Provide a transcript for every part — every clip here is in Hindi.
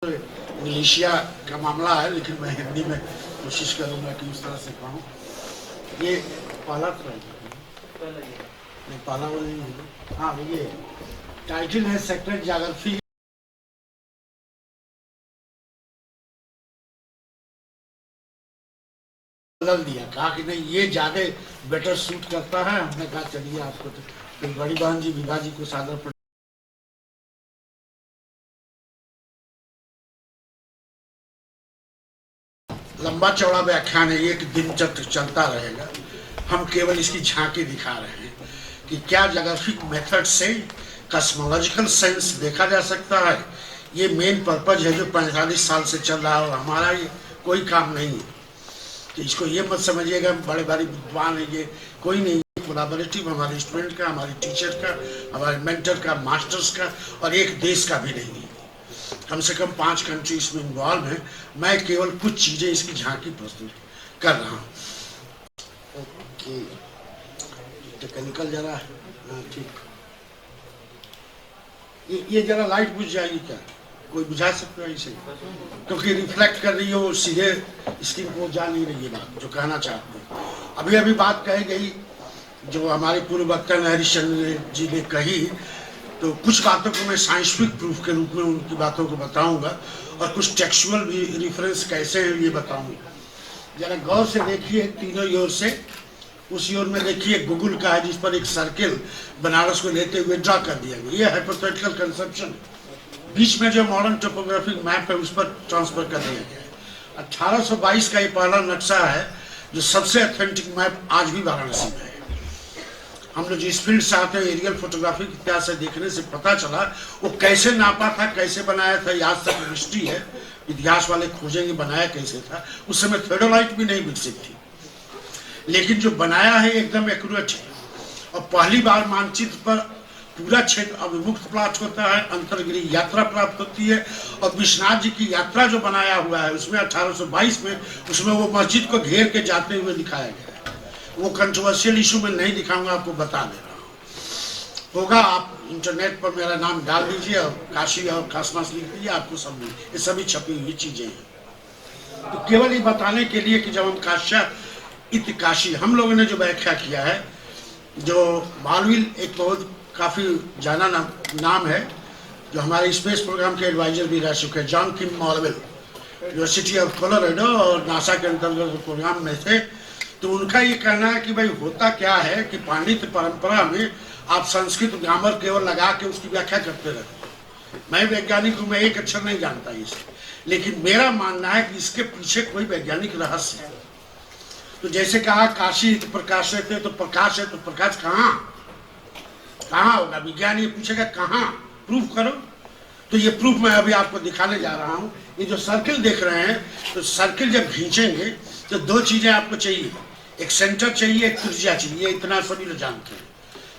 मलेशिया का मामला है, लेकिन मैं हिंदी में कोशिश करूंगा कि उस तरह से कहूँ। ये पाला नहीं, पाला वो नहीं है। हाँ, ये टाइटल है सेक्टर ज्योग्राफी बदल दिया, कहा कि नहीं ये ज्यादा बेटर सूट करता है। हमने कहा चलिए आपको तो बड़ी बहन जी विभा जी को सादर लंबा चौड़ा व्याख्यान है, एक दिन तक चलता रहेगा। हम केवल इसकी झांकी दिखा रहे हैं कि क्या ज्योग्राफिक मेथड से कॉस्मोलॉजिकल सेंस देखा जा सकता है। ये मेन पर्पज है जो 45 साल से चल रहा है, और हमारा ये कोई काम नहीं है। तो इसको ये मत समझिएगा बड़े बड़े विद्वान है, ये कोई नहीं। कोलैबोरेटिव हमारे स्टूडेंट का, हमारे टीचर का, हमारे मेंटर का, मास्टर्स का, और एक देश का भी नहीं है। कम से कम 5 कंट्री इसमें इन्वॉल्व है। मैं केवल कुछ चीजें इसकी झांकी प्रस्तुत कर रहा हूँ। ओके, टेक्निकल जरा ठीक, ये जरा लाइट बुझ जाएगी क्या? कोई बुझा सकता है इसे? क्योंकि रिफ्लेक्ट कर रही हो सीधे स्क्रीन को, जा नहीं रही है बात जो कहना चाहते हैं। अभी अभी बात कही गई जो हमारे पूर्व वक्ता हरिश्चंद्र जी ने कही, तो कुछ बातों को मैं साइंटिफिक प्रूफ के रूप में उनकी बातों को बताऊंगा, और कुछ टेक्सुअल भी रेफरेंस कैसे है ये बताऊंगा। जरा गौर से देखिए, तीनों ओर से उस ओर में देखिए गूगल का है, जिस पर एक सर्किल बनारस को लेते हुए ड्रा कर दिया गया। ये हाइपोथेटिकल कंसेप्शन, बीच में जो मॉडर्न टोपोग्राफिक मैप है उस पर ट्रांसफर कर दिया गया है। 1822 का ये पहला नक्शा है जो सबसे ऑथेंटिक मैप आज भी वाराणसी में है। हम लोग जिस फील्ड से आते हैं, एरियल फोटोग्राफी के इतिहास से देखने से पता चला वो कैसे नापा था, कैसे बनाया था। आज तक मिस्ट्री है, इतिहास वाले खोजेंगे बनाया कैसे था। उस समय थेडोलाइट भी नहीं विकसित थी, लेकिन जो बनाया है एकदम एक्यूरेट है। और पहली बार मानचित्र पर पूरा क्षेत्र अभिमुक्त प्राप्त होता है, अंतर्गृह यात्रा प्राप्त होती है। और विश्वनाथ जी की यात्रा जो बनाया हुआ है उसमें 1822 में, उसमें वो मस्जिद को घेर के जाते हुए दिखाया गया है। वो कंट्रोवर्शियल इशू में नहीं दिखाऊंगा, आपको बता दे रहा हूँ। होगा, आप इंटरनेट पर मेरा नाम डाल दीजिए और काशी और कासमास लिख दीजिए, आपको सब ये सभी छपी हुई चीजें हैं। तो केवल ये बताने के लिए कि जब हम काश्या इत काशी, हम लोगों ने जो व्याख्या किया है, जो मालवील एक बहुत काफी जाना नाम है, जो हमारे स्पेस प्रोग्राम के एडवाइजर भी रह चुके हैं, John Kim Malville, university of Colorado और नासा के अंतर्गत प्रोग्राम में थे। तो उनका ये कहना है कि भाई होता क्या है कि पांडित्य परंपरा में आप संस्कृत ग्रामर केवल लगा के उसकी व्याख्या करते रहते। मैं वैज्ञानिक हूं, मैं एक अक्षर नहीं जानता इसे, लेकिन मेरा मानना है कि इसके पीछे कोई वैज्ञानिक रहस्य है। तो जैसे कहा काशी तो प्रकाश रहते, तो प्रकाश है, तो प्रकाश कहाँ होगा? विज्ञान ये पूछेगा कहाँ, प्रूफ करो। तो ये प्रूफ मैं अभी आपको दिखाने जा रहा हूँ। ये जो सर्किल देख रहे हैं, तो सर्किल जब खींचेंगे तो 2 चीजें आपको चाहिए, एक सेंटर चाहिए, एक त्रिज्या चाहिए। इतना सभी लोग जानते हैं।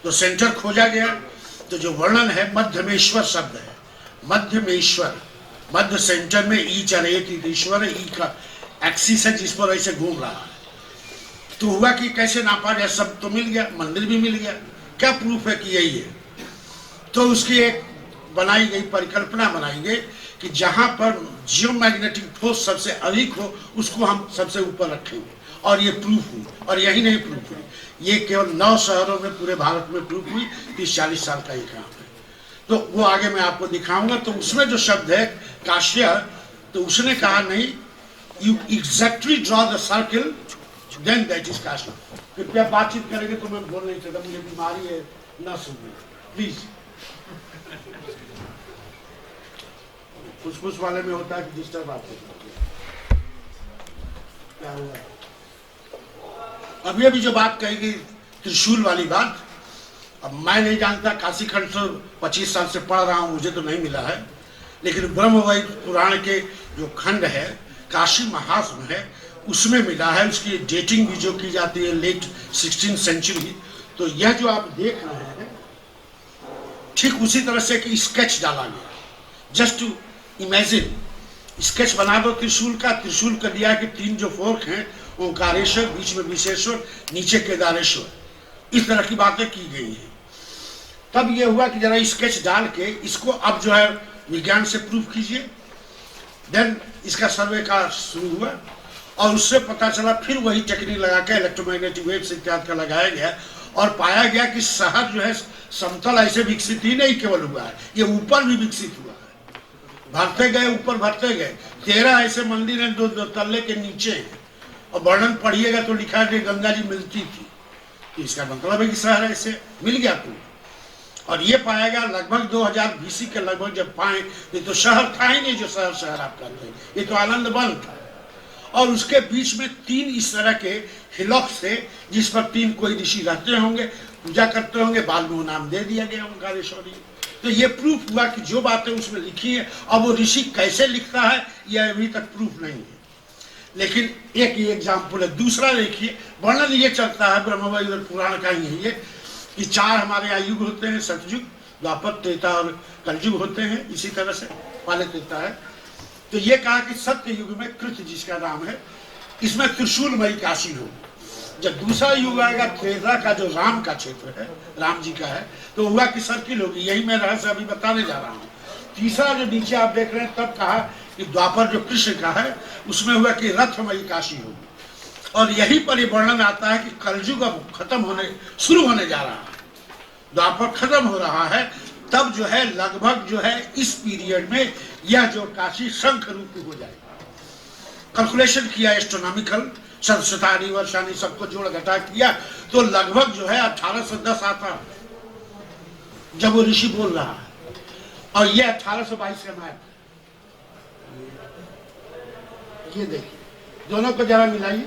तो सेंटर खोजा गया, तो जो वर्णन है मध्यमेश्वर शब्द है, मध्यमेश्वर, मध्य सेंटर में ई चरित ईश्वर, ई का एक्सिस है जिस पर ऐसे घूम रहा है। तो हुआ कि कैसे नापा जाए, सब तो मिल गया, मंदिर भी मिल गया, क्या प्रूफ है कि यही है? तो उसकी एक बनाई गई परिकल्पना बनाई गई कि जहां पर जियोमैग्नेटिक फोर्स सबसे अधिक हो उसको हम सबसे ऊपर रखेंगे, और ये प्रूफ हुई। और यही नहीं प्रूफ हुई, ये केवल 9 शहरों में पूरे भारत में प्रूफ हुई। 30-40 साल का ये काम है। तो वो आगे मैं आपको दिखाऊंगा। तो उसमें जो शब्द है काश्या, तो उसने कहा नहीं, you exactly draw the circle then that is काश्या। कृपया बातचीत करेंगे तो मैं बोल नहीं सकता, मुझे बीमारी है, ना सुनिए प्लीज। फुसफुस वाले में होता है कि डिस्टर्ब आपको क्या हुआ। अभी अभी जो बात कही गई त्रिशूल वाली बात, अब मैं नहीं जानता, काशी खंड से 25 साल से पढ़ रहा हूं, मुझे तो नहीं मिला है। लेकिन ब्रह्मवैद पुराण के जो खंड है, काशी महास में है, उसमें मिला है। उसकी डेटिंग भी जो की जाती है लेट 16th सेंचुरी। तो यह जो आप देख रहे हैं, ठीक उसी तरह से कि स्केच डाला गया, जस्ट टू इमेजिन। स्केच बना दो त्रिशूल का। त्रिशूल का दिया कि 3 जो फोर्क हैं, ओंकारेश्वर, बीच में विशेश्वर, नीचे केदारेश्वर, इस तरह की बातें की गई हैं। तब ये हुआ कि जरा स्केच डाल के इसको अब जो है विज्ञान से प्रूफ कीजिए। देन इसका सर्वे का शुरू हुआ और उससे पता चला, फिर वही टेक्निक लगा के इलेक्ट्रोमैग्नेटिक वेव्स इत्यादि का लगाया गया और पाया गया कि शहर जो है समतल ऐसे विकसित ही नहीं केवल हुआ है, ये ऊपर भी विकसित हुआ है। भरते गए, ऊपर भरते गए। 13 ऐसे मंदिर हैं दो तल्ले के नीचे हैं और वर्णन पढ़िएगा तो लिखा है कि गंगा जी मिलती थी। तो इसका मतलब है कि शहर ऐसे मिल गया पूरा। और ये पाया गया लगभग 2000 BC के लगभग जब पाए, ये तो शहर था ही नहीं जो शहर आप कहते हैं, ये तो आनंद वन था। और उसके बीच में 3 इस तरह के हिलॉक्स थे जिस पर 3 कोई ऋषि रहते होंगे, पूजा करते होंगे, बाद में वो नाम दे दिया गया ओंकारेश्वरी। तो ये प्रूफ हुआ कि जो बातें उसमें लिखी है, अब वो ऋषि कैसे लिखता है यह अभी तक प्रूफ नहीं है, लेकिन एक ही एग्जाम्पल है। दूसरा देखिए, वर्णन ये चलता है ब्रह्मवैवर्त पुराण का ही है ये कि 4 हमारे यहाँ युग होते हैं, सतयुग, द्वापर, त्रेता और कलयुग होते हैं। इसी तरह से पहले त्रेता है। तो ये कहा कि सत्य युग में कृत जिसका नाम है, इसमें त्रिशूलमयी काशी होगी। जब दूसरा युग आएगा त्रेता का, जो राम का क्षेत्र है, राम जी का है, तो हुआ कि सर्किल होगी। यही मैं रहस्य अभी बताने जा रहा हूँ। तीसरा जो नीचे आप देख रहे हैं, तब कहा कि द्वापर जो कृष्ण का है, उसमें हुआ कि रथमयी काशी होगी। और यहीं पर ये वर्णन आता है कि कलयुग अब खत्म होने शुरू होने जा रहा है, द्वापर खत्म हो रहा है, तब जो है लगभग जो है इस पीरियड में यह जो काशी शंख रूपी हो जाएगा। कैलकुलेशन किया एस्ट्रोनॉमिकल, शतानी वर्षानी सबको जोड़ घटा किया, तो लगभग जो है 1810 आता जब वो ऋषि बोल रहा है, और ये 1822 का मैप। ये देखिए, दोनों को जरा मिलाइए।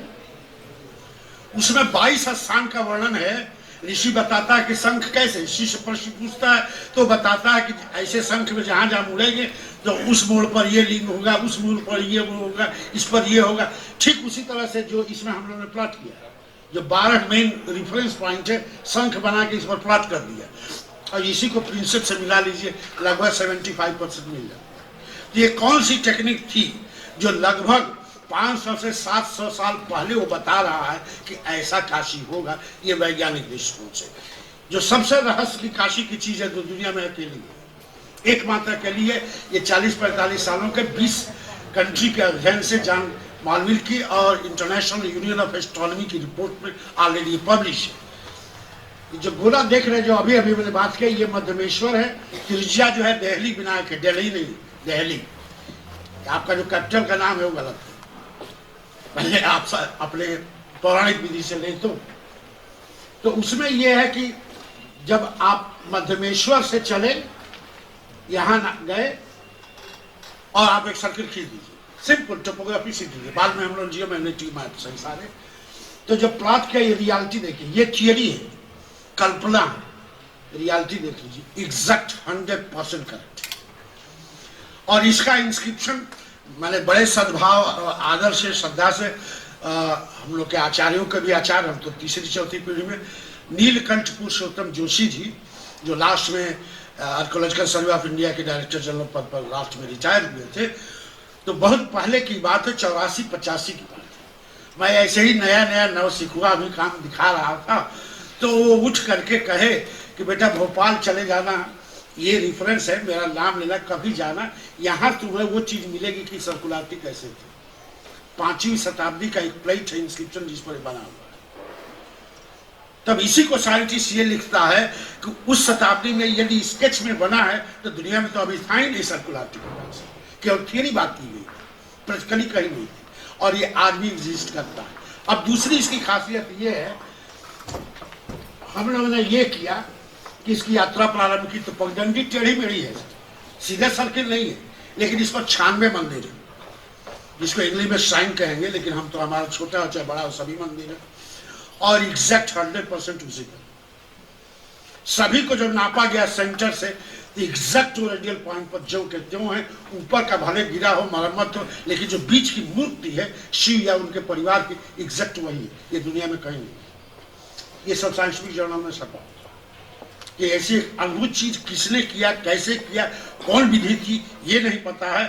उसमें 22 स्थान का वर्णन है। ऋषि बताता है कि शंख कैसे, शिष्य प्रश्न पूछता है तो बताता है कि ऐसे शंख में जहां जहां मुड़ेंगे तो उस मोड़ पर ये लिंग होगा, उस मोड़ पर ये होगा, इस पर ये होगा। ठीक उसी तरह से जो इसमें हम लोगों ने प्लॉट किया, जो 12 मेन रिफरेंस पॉइंट है, शंख बना के इस पर प्लॉट कर दिया और इसी को प्रिंसेप से मिला लीजिए, लगभग 75% मिल जाता। ये कौन सी टेक्निक थी जो लगभग 500 से 700 साल पहले वो बता रहा है कि ऐसा काशी होगा। ये वैज्ञानिक दृष्टिकोण से जो सबसे रहस्य की काशी की चीज है तो दुनिया में अकेली है, एकमात्र अकेली है। ये 40-45 सालों के 20 कंट्री के अध्ययन से जान मालवील की और इंटरनेशनल यूनियन ऑफ एस्ट्रोनॉमी की रिपोर्ट में ऑलरेडी पब्लिश है। जो गोला देख रहे हैं, जो अभी अभी मैंने बात की, ये मध्यमेश्वर है। त्रिज्या जो है दिल्ली विनायक है, दिल्ली नहीं, दिल्ली। आपका जो कैपिटल का नाम है वो गलत है, पहले आप अपने पौराणिक विधि से लें तो उसमें यह है कि जब आप मध्यमेश्वर से चले, यहां गए और आप एक सर्किल खींच दीजिए, सिंपल टोपोग्राफी सीख लीजिए, बाद में हम लोग जियोमैग्नेटिक मैप सही सारे। तो जब प्लॉट किया, ये रियलिटी देखिए, ये थियरी है, कल्पना है, रियलिटी देख लीजिए, एग्जैक्ट 100% करेक्ट। और इसका इंस्क्रिप्शन मैंने बड़े सद्भाव आदर से श्रद्धा से हम लोग के आचार्यों के भी आचार्य, हम तो 3री-4थी पीढ़ी में, नीलकंठ पुरुषोत्तम जोशी जी, जो लास्ट में आर्कोलॉजिकल सर्वे ऑफ इंडिया के डायरेक्टर जनरल पद पर लास्ट में रिटायर हुए थे। तो बहुत पहले की बात है, 84-85 की बात है। मैं ऐसे ही नया नव सिखुआ अभी काम दिखा रहा था, तो वो उठ करके कहे कि बेटा भोपाल चले जाना, ये रेफरेंस है, मेरा नाम लेना, कभी जाना, यहाँ तुम्हें वो चीज मिलेगी कि सर्कुलारिटी कैसे थी। 5वीं शताब्दी का एक प्लेट है, इंस्क्रिप्शन जिस पर बना हुआ है। तब इसी को साइंटिस्ट ये लिखता है कि उस शताब्दी में यदि स्केच में बना है तो दुनिया में तो अभी था ही नहीं सर्कुलारिटी के पास, केवल थियरी बात की गई, प्रैक्टिकली कहीं नहीं थी, और ये आज भी एग्जिस्ट करता है। अब दूसरी इसकी खासियत ये है, हम लोगों ने ये किया कि इसकी यात्रा प्रारंभ की तो पगडंडी टेढ़ी मेढ़ी है, सीधा सर्किल नहीं है, लेकिन इस पर 96 मंदिर है, जिसको इंग्लिश में श्राइन कहेंगे, लेकिन हम तो हमारा छोटा हो चाहे बड़ा हो सभी मंदिर है, और एग्जैक्ट 100% उसी पर सभी को जब नापा गया सेंटर से, तो एग्जैक्ट रेडियल पॉइंट पर जो के त्यों है, ऊपर का भले गिरा हो, मरम्मत हो, लेकिन जो बीच की मूर्ति है शिव या उनके परिवार की, एग्जैक्ट वही है। ये दुनिया में कहीं नहीं। ये सब साइंटिफिक जर्नल में छपा कि ऐसी अद्भुत चीज किसने किया, कैसे किया, कौन विधि थी, ये नहीं पता है।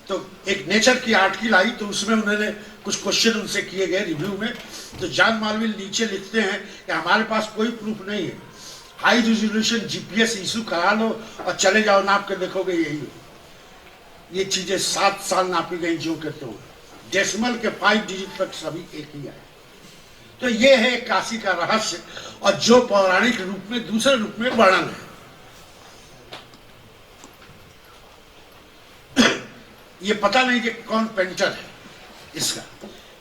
तो एक नेचर की आर्टिकल आई, तो उसमें उन्होंने कुछ क्वेश्चन उनसे किए गए रिव्यू में, तो जॉन मालवील नीचे लिखते हैं कि हमारे पास कोई प्रूफ नहीं है, हाई रेजोल्यूशन जीपीएस इशू करा लो और चले जाओ, नाप के देखोगे यही हो। ये चीजें 7 साल नापी गई जो के तो डेसिमल के 5 डिजिट तक सभी एक ही आए। तो ये है काशी का रहस्य और जो पौराणिक रूप में दूसरे रूप में वर्णन है। ये पता नहीं कि कौन पेंटर है इसका,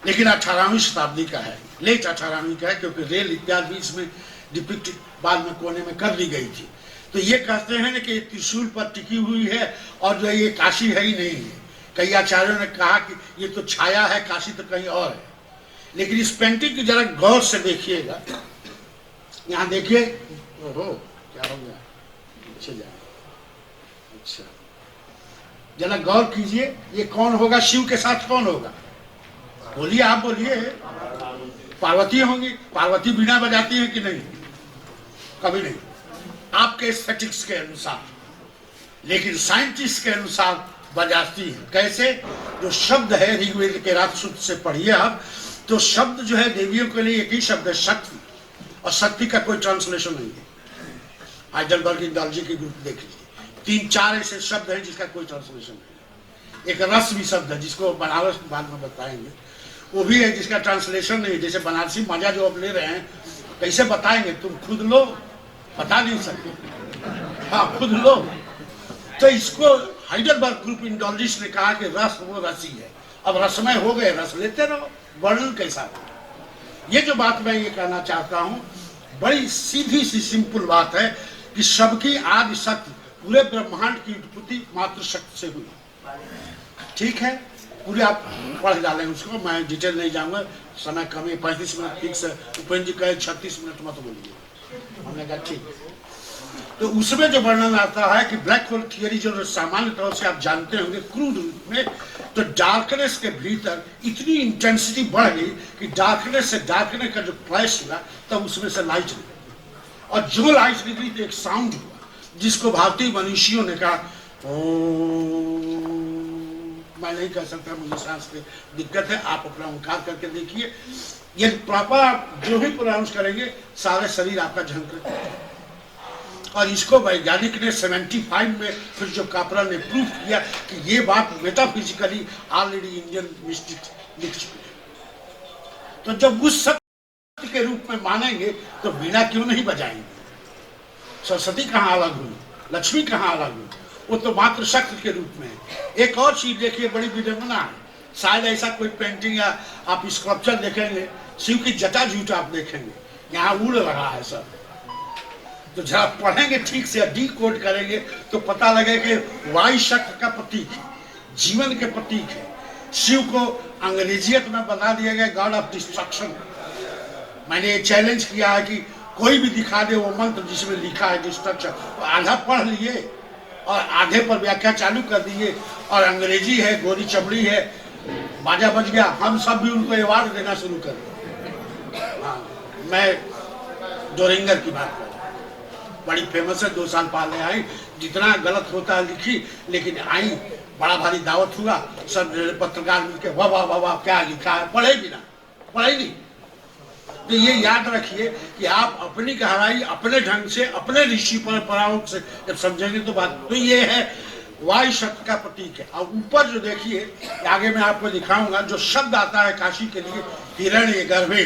लेकिन 18वीं शताब्दी का है, लेट 18वीं का है, क्योंकि रेल इत्यादि भी इसमें डिपिक्ट बाद में कोने में कर दी गई थी। तो ये कहते हैं कि त्रिशूल पर टिकी हुई है और जो ये काशी है ही नहीं है। कई आचार्यों ने कहा कि ये तो छाया है, काशी तो कहीं और है। लेकिन इस पेंटिंग की जरा गौर से देखिएगा, यहाँ देखिए, ओहो क्या हो गया, पीछे जाए, अच्छा जरा गौर कीजिए, ये कौन होगा, शिव के साथ कौन होगा, बोलिए आप बोलिए। पार्वती होंगी। पार्वती बीना बजाती है कि नहीं, कभी नहीं, आपके एस्थेटिक्स के अनुसार, लेकिन साइंटिस्ट के अनुसार बजाती है। कैसे, जो शब्द है ऋग्वेद के रात सूक्त से पढ़िए आप, तो शब्द जो है देवियों के लिए एक ही शब्द है, शक्ति, और शक्ति का कोई ट्रांसलेशन नहीं है। हाइडेलबर्ग इंडोलॉजी के ग्रुप देख लीजिए, 3-4 ऐसे शब्द हैं जिसका कोई ट्रांसलेशन नहीं है। एक रस भी शब्द है जिसको बनारस बाद में बताएंगे, वो भी है जिसका ट्रांसलेशन नहीं। जैसे बनारसी मजा जो अब ले रहे हैं, कैसे बताएंगे, तुम खुद लो, बता नहीं सकते, हाँ खुद लो। तो इसको हाइडेलबर्ग ग्रुप इंडोलॉजिस्ट ने कहा कि रस वो रसी है, अब रसमय हो गए, रस लेते रहो, वर्णन कैसा है। ये जो बात मैं ये कहना चाहता हूं, बड़ी सीधी सी सिंपल बात है कि सबकी आदि शक्ति पूरे ब्रह्मांड की उत्पत्ति मात्र शक्ति से हुई। ठीक है, पूरे आप पढ़ डालें उसको, मैं डिटेल नहीं जाऊंगा, समय कम है, 35 मिनट ठीक से। उपेंद्र जी कहे 36 मिनट मत बोलिए, हमने कहा ठीक। तो उसमें जो वर्णन आता है कि ब्लैक होल थियरी जो सामान्य तौर से आप जानते होंगे क्रूड रूप में, तो डार्कनेस के भीतर इतनी इंटेंसिटी बढ़ गई कि डार्कनेस से डार्कनेस का जो फ्लैश हुआ तब उसमें से लाइट निकली, और जो लाइट निकली तो एक साउंड हुआ जिसको भारतीय मनीषियों ने कहा ओ, मैं नहीं कह सकता, मुझे सांस की दिक्कत है, आप अपना ओंकार करके देखिए, ये प्रॉपर जो भी प्रोनाउंस करेंगे सारे शरीर आपका झंकर। और इसको वैज्ञानिक ने 75 में फिर जो कापरा ने प्रूफ किया कि ये बात मेटाफिजिकली ऑलरेडी इंडियन मिस्टिक लिख चुके हैं। तो जब उस सत्य के रूप में मानेंगे तो वीणा क्यों नहीं बजाएंगे। सरस्वती कहाँ अलग हुई, लक्ष्मी कहाँ अलग हुई, वो तो मात्र शक्ति के रूप में है। एक और चीज देखिए, बड़ी विडंबना है, शायद ऐसा कोई पेंटिंग या आप स्कल्पचर देखेंगे, शिव की जटा जूट आप देखेंगे, यहाँ उड़ रहा है सब। तो जरा पढ़ेंगे ठीक से, डी कोड करेंगे तो पता लगे कि वायु शक्ति का प्रतीक है, जीवन के प्रतीक है। शिव को अंग्रेजियत में बता दिया गया गॉड ऑफ डिस्ट्रक्शन। मैंने ये चैलेंज किया है कि कोई भी दिखा दे वो मंत्र जिसमें लिखा है डिस्ट्रक्शन, तो आधा पढ़ लिए और आधे पर व्याख्या चालू कर दिए, और अंग्रेजी है, गोरी चमड़ी है, बाजा बज गया, हम सब भी उनको अवार्ड देना शुरू कर दिए। हाँ, मैं डोरिंगर की बात कर, बड़ी फेमस है, 2 साल पहले आई, जितना गलत होता है लिखी, लेकिन आई, बड़ा भारी दावत हुआ, सब पत्रकार मिलके वाह वाह वाह वाह क्या लिखा है, पढ़े भी ना, पढ़े नहीं। तो ये याद रखिए कि आप अपनी गहराई अपने ढंग से, अपने ऋषि परंपराओं से जब समझेंगे तो बात, तो ये है वायु शक्ति का प्रतीक है। और ऊपर जो देखिए, आगे मैं आपको दिखाऊंगा, जो शब्द आता है काशी के लिए, हिरण्य गर्भे,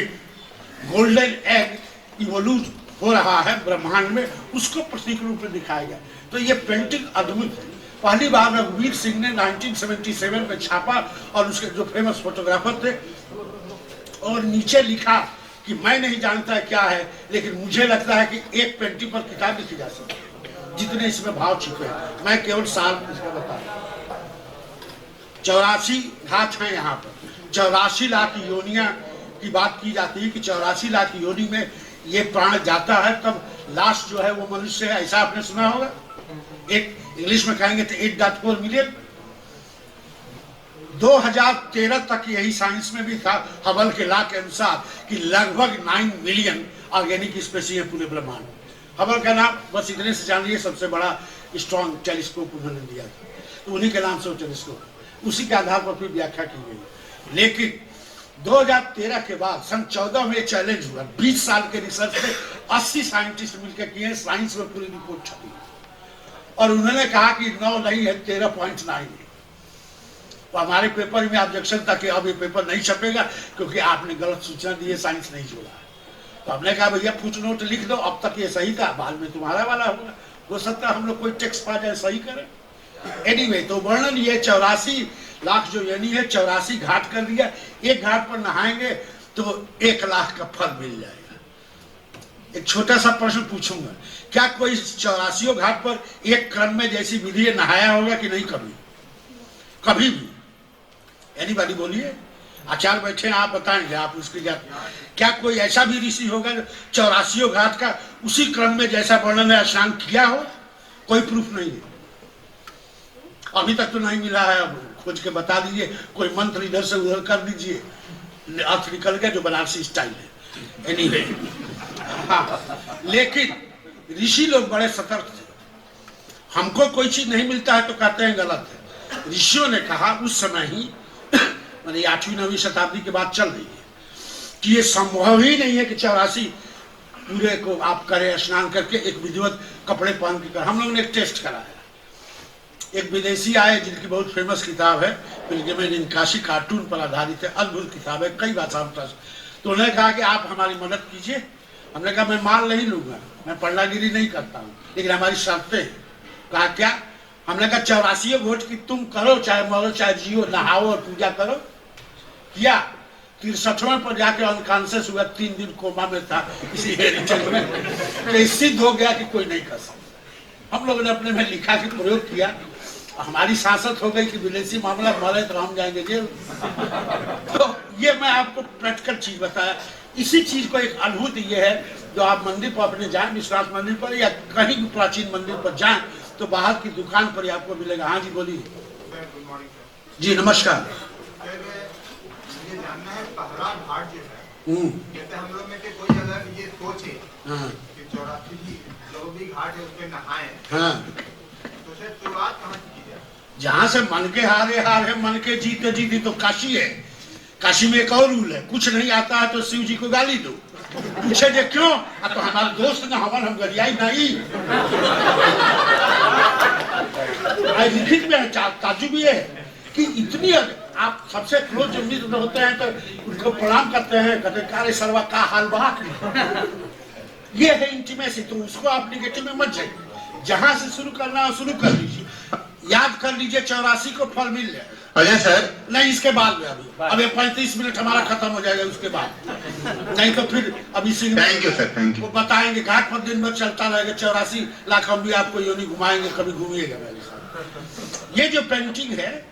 गोल्डन एग इवोल्यूट हो रहा है ब्रह्मांड में, उसको प्रतीक रूप में दिखाया गया। तो ये पेंटिंग अद्भुत है। पहली बार रघुवीर सिंह ने 1977 में छापा, और उसके जो फेमस फोटोग्राफर थे, और नीचे लिखा कि मैं नहीं जानता क्या है, लेकिन मुझे लगता है कि एक पेंटिंग पर किताब लिखी जा सकती है, जितने इसमें भाव छिपे हैं। मैं केवल साल इसका बता रहा हूं। 84 घाट है यहाँ पर, 84 लाख योनियां की बात की जाती है कि 84 लाख योनि में ये प्राण जाता है, तब लास्ट जो है वो मनुष्य है, ऐसा आपने सुना होगा। एक इंग्लिश में कहेंगे तो 8.4 मिलियन। 2013 तक यही साइंस में भी था, हबल के लॉ के अनुसार, कि लगभग 9 मिलियन ऑर्गेनिक स्पेसी है पूरे ब्रह्मांड में। हबल का नाम बस इतने से जान लीजिए, सबसे बड़ा स्ट्रॉन्ग टेलीस्कोप उन्होंने दिया था, तो उन्हीं के नाम से वो टेलीस्कोप, उसी के आधार पर फिर व्याख्या की गई। लेकिन 2013 के बाद सन 14 में चैलेंज हुआ, 20 साल के रिसर्च में 80 साइंटिस्ट मिलकर किए, साइंस में पूरी रिपोर्ट छपी, और उन्होंने कहा कि 9 नहीं है, 13.9 है। और हमारे पेपर में ऑब्जेक्शन था कि अब ये पेपर नहीं छपेगा क्योंकि आपने गलत सूचना दी है, साइंस नहीं जोड़ा है। तो हमने कहा भैया फुट नोट लिख दो, अब तक ये सही था, बाद में तुम्हारा वाला होगा, हो सकता है हम लोग कोई टेक्स्ट पा जाए सही करें। एनीवे, तो वर्णन ये 84 लाख जो यानी है 84 घाट कर दिया। एक घाट पर नहाएंगे तो 1 लाख का फल मिल जाएगा। एक छोटा सा प्रश्न पूछूंगा, क्या कोई 84 घाट पर एक क्रम में जैसी विधि नहाया होगा कि नहीं? कभी कभी भी? एनीबॉडी बोलिए, आचार्य बैठे हैं, आप बताएंगे, आप उसकी क्या कोई ऐसा भी ऋषि होगा जो 84 घाट का उसी क्रम में जैसा वर्णन है स्नान किया हो? कोई प्रूफ नहीं है, अभी तक तो नहीं मिला है। अब खोज के बता दीजिए, कोई मंत्र इधर से उधर कर दीजिए, अर्थ निकल गया जो बनारसी स्टाइल है। एनीवे, हाँ, लेकिन ऋषि लोग बड़े सतर्क थे। हमको कोई चीज नहीं मिलता है तो कहते हैं गलत है। ऋषियों ने कहा उस समय ही, मैंने 8वीं 9वीं शताब्दी के बाद चल रही है, कि ये संभव ही नहीं है कि 84 पूरे को आप करें स्नान करके एक विधिवत कपड़े पहन के कर। हम लोगों ने एक टेस्ट कराया, एक विदेशी आए जिनकी बहुत फेमस किताब है पिलग्रिमेज इन काशी, कार्टून पर आधारित है, अद्भुत किताब है, कई भाषाओं में। तो उन्होंने कहा कि आप हमारी मदद कीजिए। हमने कहा मैं माल नहीं लूंगा, मैं पढ़नागिरी नहीं करता हूँ, लेकिन हमारी शर्तें हैं। कहा क्या? हमने कहा 84 वोट की तुम करो, चाहे मरो चाहे जियो, नहाओ और पूजा करो। किया। 63वें पर जाके अनकॉन्शियस हुआ, 3 दिन कोमा में था इसी हेरिटेज में, तो सिद्ध हो गया कि कोई नहीं कर सकता। हम लोगों ने अपने में लिखा के प्रयोग किया, हमारी सांसद हो गई कि विदेशी मामला मरे तो हम जाएंगे जेल। तो ये मैं आपको प्रैक्टिकल चीज बताया। इसी चीज को एक अद्भुत ये है, जो आप मंदिर पर अपने जाएं, विश्वास मंदिर पर या कहीं भी प्राचीन मंदिर पर जाएं, तो बाहर की दुकान पर ही आपको मिलेगा। हाँ जी बोलिए। जी नमस्कार। ये जानना है पहला घाट जो है, जैसे हम लोग में कोई अगर ये सोचे कि 84 लोग भी घाट है उसपे नहाए, तो शुरुआत कहाँ से की जाए? जहाँ से मन के हारे हारे, मन के जीते जीते, तो काशी है। काशी में एक और रूल है, कुछ नहीं आता है तो शिव जी को गाली दो। पूछे जे क्यों? तो हमारे दोस्त ने हम गरियाई नहीं। लिखित में ताजुब ये है कि इतनी आप सबसे क्लोज जो मित्र होते हैं तो उनको प्रणाम करते हैं, कहते कार्य सर्वा का हाल बात ये है इंटीमेसी। तो उसको आप निगेटिव में मत जाइए, जहां से शुरू करना है शुरू कर लीजिए। याद कर लीजिए 84 को फल मिल जाए। अजय सर, नहीं इसके बाद में अभी 35 मिनट हमारा खत्म हो जाएगा, उसके बाद नहीं तो फिर अभी thank you sir, thank you. वो बताएंगे घाट पर दिन भर चलता रहेगा 84 लाख, हम भी आपको योनि घुमाएंगे, कभी घूमिएगा मेरे साथ। ये जो पेंटिंग है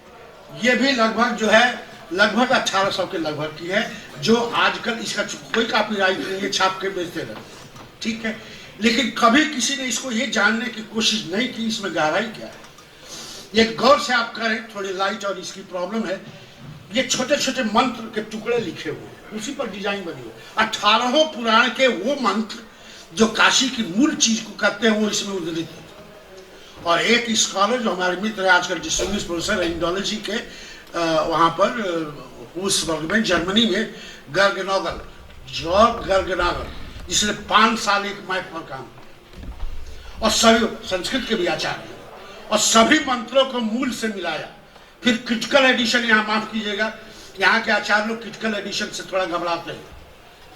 ये भी लगभग जो है लगभग 1800 के लगभग की है, जो आजकल इसका कोई कॉपीराइट नहीं है, छाप के बेचते रहते, ठीक है। लेकिन कभी किसी ने इसको ये जानने की कोशिश नहीं की इसमें गहराई क्या है। ये गौर से आप करें, थोड़ी लाइट और इसकी प्रॉब्लम है। ये छोटे छोटे मंत्र के टुकड़े लिखे हुए, उसी पर डिजाइन बनी हुई। 18 पुराण के वो मंत्र जो काशी की मूल चीज को कहते हैं वो इसमें उद्धृत है। और एक स्कॉलर जो हमारे मित्र है आजकल डिस्टिंग्विश प्रोफेसर इंडोलॉजी के वहां पर उस वर्ग में जर्मनी में गर्गनॉगल, जॉर्ग गर्गनॉगल, जिसने 5 साल एक मैप पर काम किया और सभी संस्कृत के भी आचार्य और सभी मंत्रों को मूल से मिलाया। फिर क्रिटिकल एडिशन, यहाँ माफ कीजिएगा, यहाँ के आचार्य लोग क्रिटिकल एडिशन से थोड़ा घबराते हैं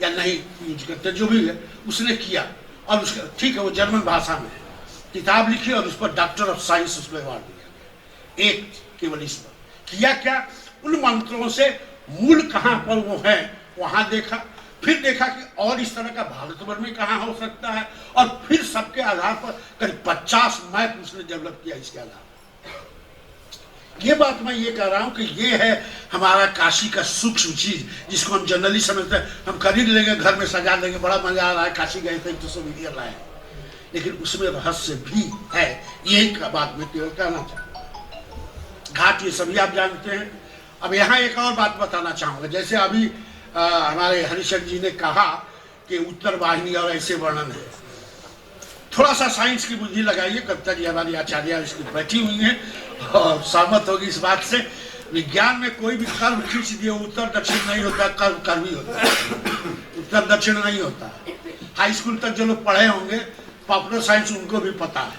या नहीं यूज करते, जो भी है उसने किया। और उसका ठीक है, वो जर्मन भाषा में है, किताब लिखी और उस पर डॉक्टर ऑफ साइंस उसको अवार्ड दिया गया। एक केवल इस पर किया क्या, उन मंत्रों से मूल कहाँ पर वो है वहां देखा, फिर देखा कि और इस तरह का भारत भर में कहाँ हो सकता है, और फिर सबके आधार पर करीब 50 मैप उसने डेवलप किया इसके आधार पर। ये बात मैं ये कह रहा हूँ कि ये है हमारा काशी का सूक्ष्म चीज, जिसको हम जनरली समझते हैं, हम खरीद लेंगे, घर में सजा देंगे, बड़ा मजा आ रहा है, काशी गए थे 200 वीडियो लाए, लेकिन उसमें रहस्य भी है। यही बात मैं केवल कहना चाहूँगा। घाट ये सभी आप जानते हैं। अब यहाँ एक और बात बताना चाहूँगा, जैसे अभी हमारे हरिशंकर जी ने कहा कि उत्तर वाहिनी और ऐसे वर्णन है, थोड़ा सा साइंस की बुद्धि लगाइए। कविता जी हमारी आचार्य इसकी बैठी हुई हैं और सहमत होगी इस बात से। विज्ञान में कोई भी कर्व खींच दिए, उत्तर दक्षिण नहीं होता, कर्व कर्व ही होता है, उत्तर दक्षिण नहीं होता। हाई स्कूल तक जो लोग पढ़े होंगे पॉपुलर साइंस, उनको भी पता है।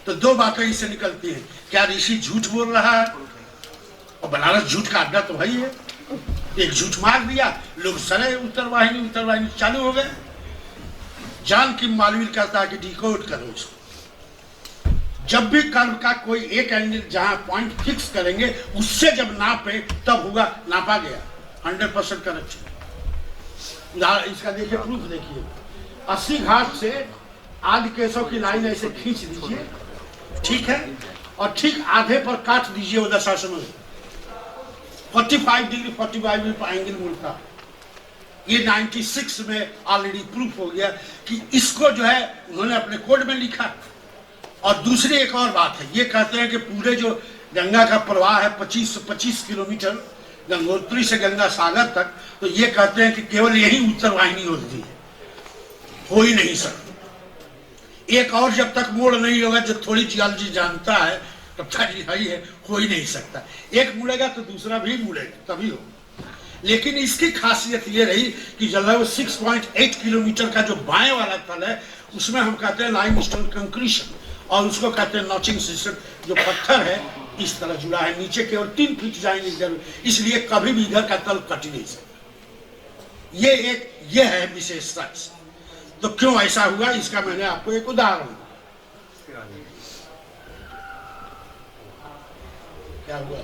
तो 2 बातें इससे निकलती हैं, क्या ऋषि झूठ बोल रहा है और बनारस झूठ का अड्डा तो वही है। एक झूठ मार दिया, लोग सरे उत्तरवाहिनी चालू हो गए। जान की मालवीय कहता है कि डिकोड करो इसको। जब भी कर्व का कोई एक एंगल जहां पॉइंट फिक्स करेंगे उससे जब नापे तब होगा नापा गया 100% करेक्शन। इसका देखिए प्रूफ देखिए, 80 घाट से आदि केशव की लाइन ऐसे खींच दीजिए, ठीक है, और ठीक आधे पर काट दीजिए वो दशाश्रम में 45 डिग्री 45 डिग्री एंगल मुड़ता। ये 96 में ऑलरेडी प्रूफ हो गया कि इसको जो है उन्होंने अपने कोड में लिखा। और दूसरी एक और बात है, ये कहते हैं कि पूरे जो गंगा का प्रवाह है 25 किलोमीटर गंगोत्री से गंगा सागर तक, तो ये कहते हैं कि केवल यही उत्तरवाहिनी होती है, हो ही नहीं सकती। एक और जब तक मोड़ नहीं होगा, जो थोड़ी जियोलॉजी जानता है तब तक यही है, हो ही नहीं सकता। एक मुड़ेगा तो दूसरा भी मुड़ेगा, तभी हो। लेकिन इसकी खासियत ये रही कि जब 6.8 किलोमीटर का जो बाएं वाला तल है उसमें हम कहते हैं लाइमस्टोन कंक्रीशन, और उसको कहते हैं नॉचिंग सिस्टम। जो पत्थर है इस तरह जुड़ा है, नीचे केवल 3 फीट जाएंगे इधर, इसलिए कभी भी इधर का तल कट नहीं सकता। ये है विशेषता। तो क्यों ऐसा हुआ, इसका मैंने आपको एक उदाहरण। क्या हुआ,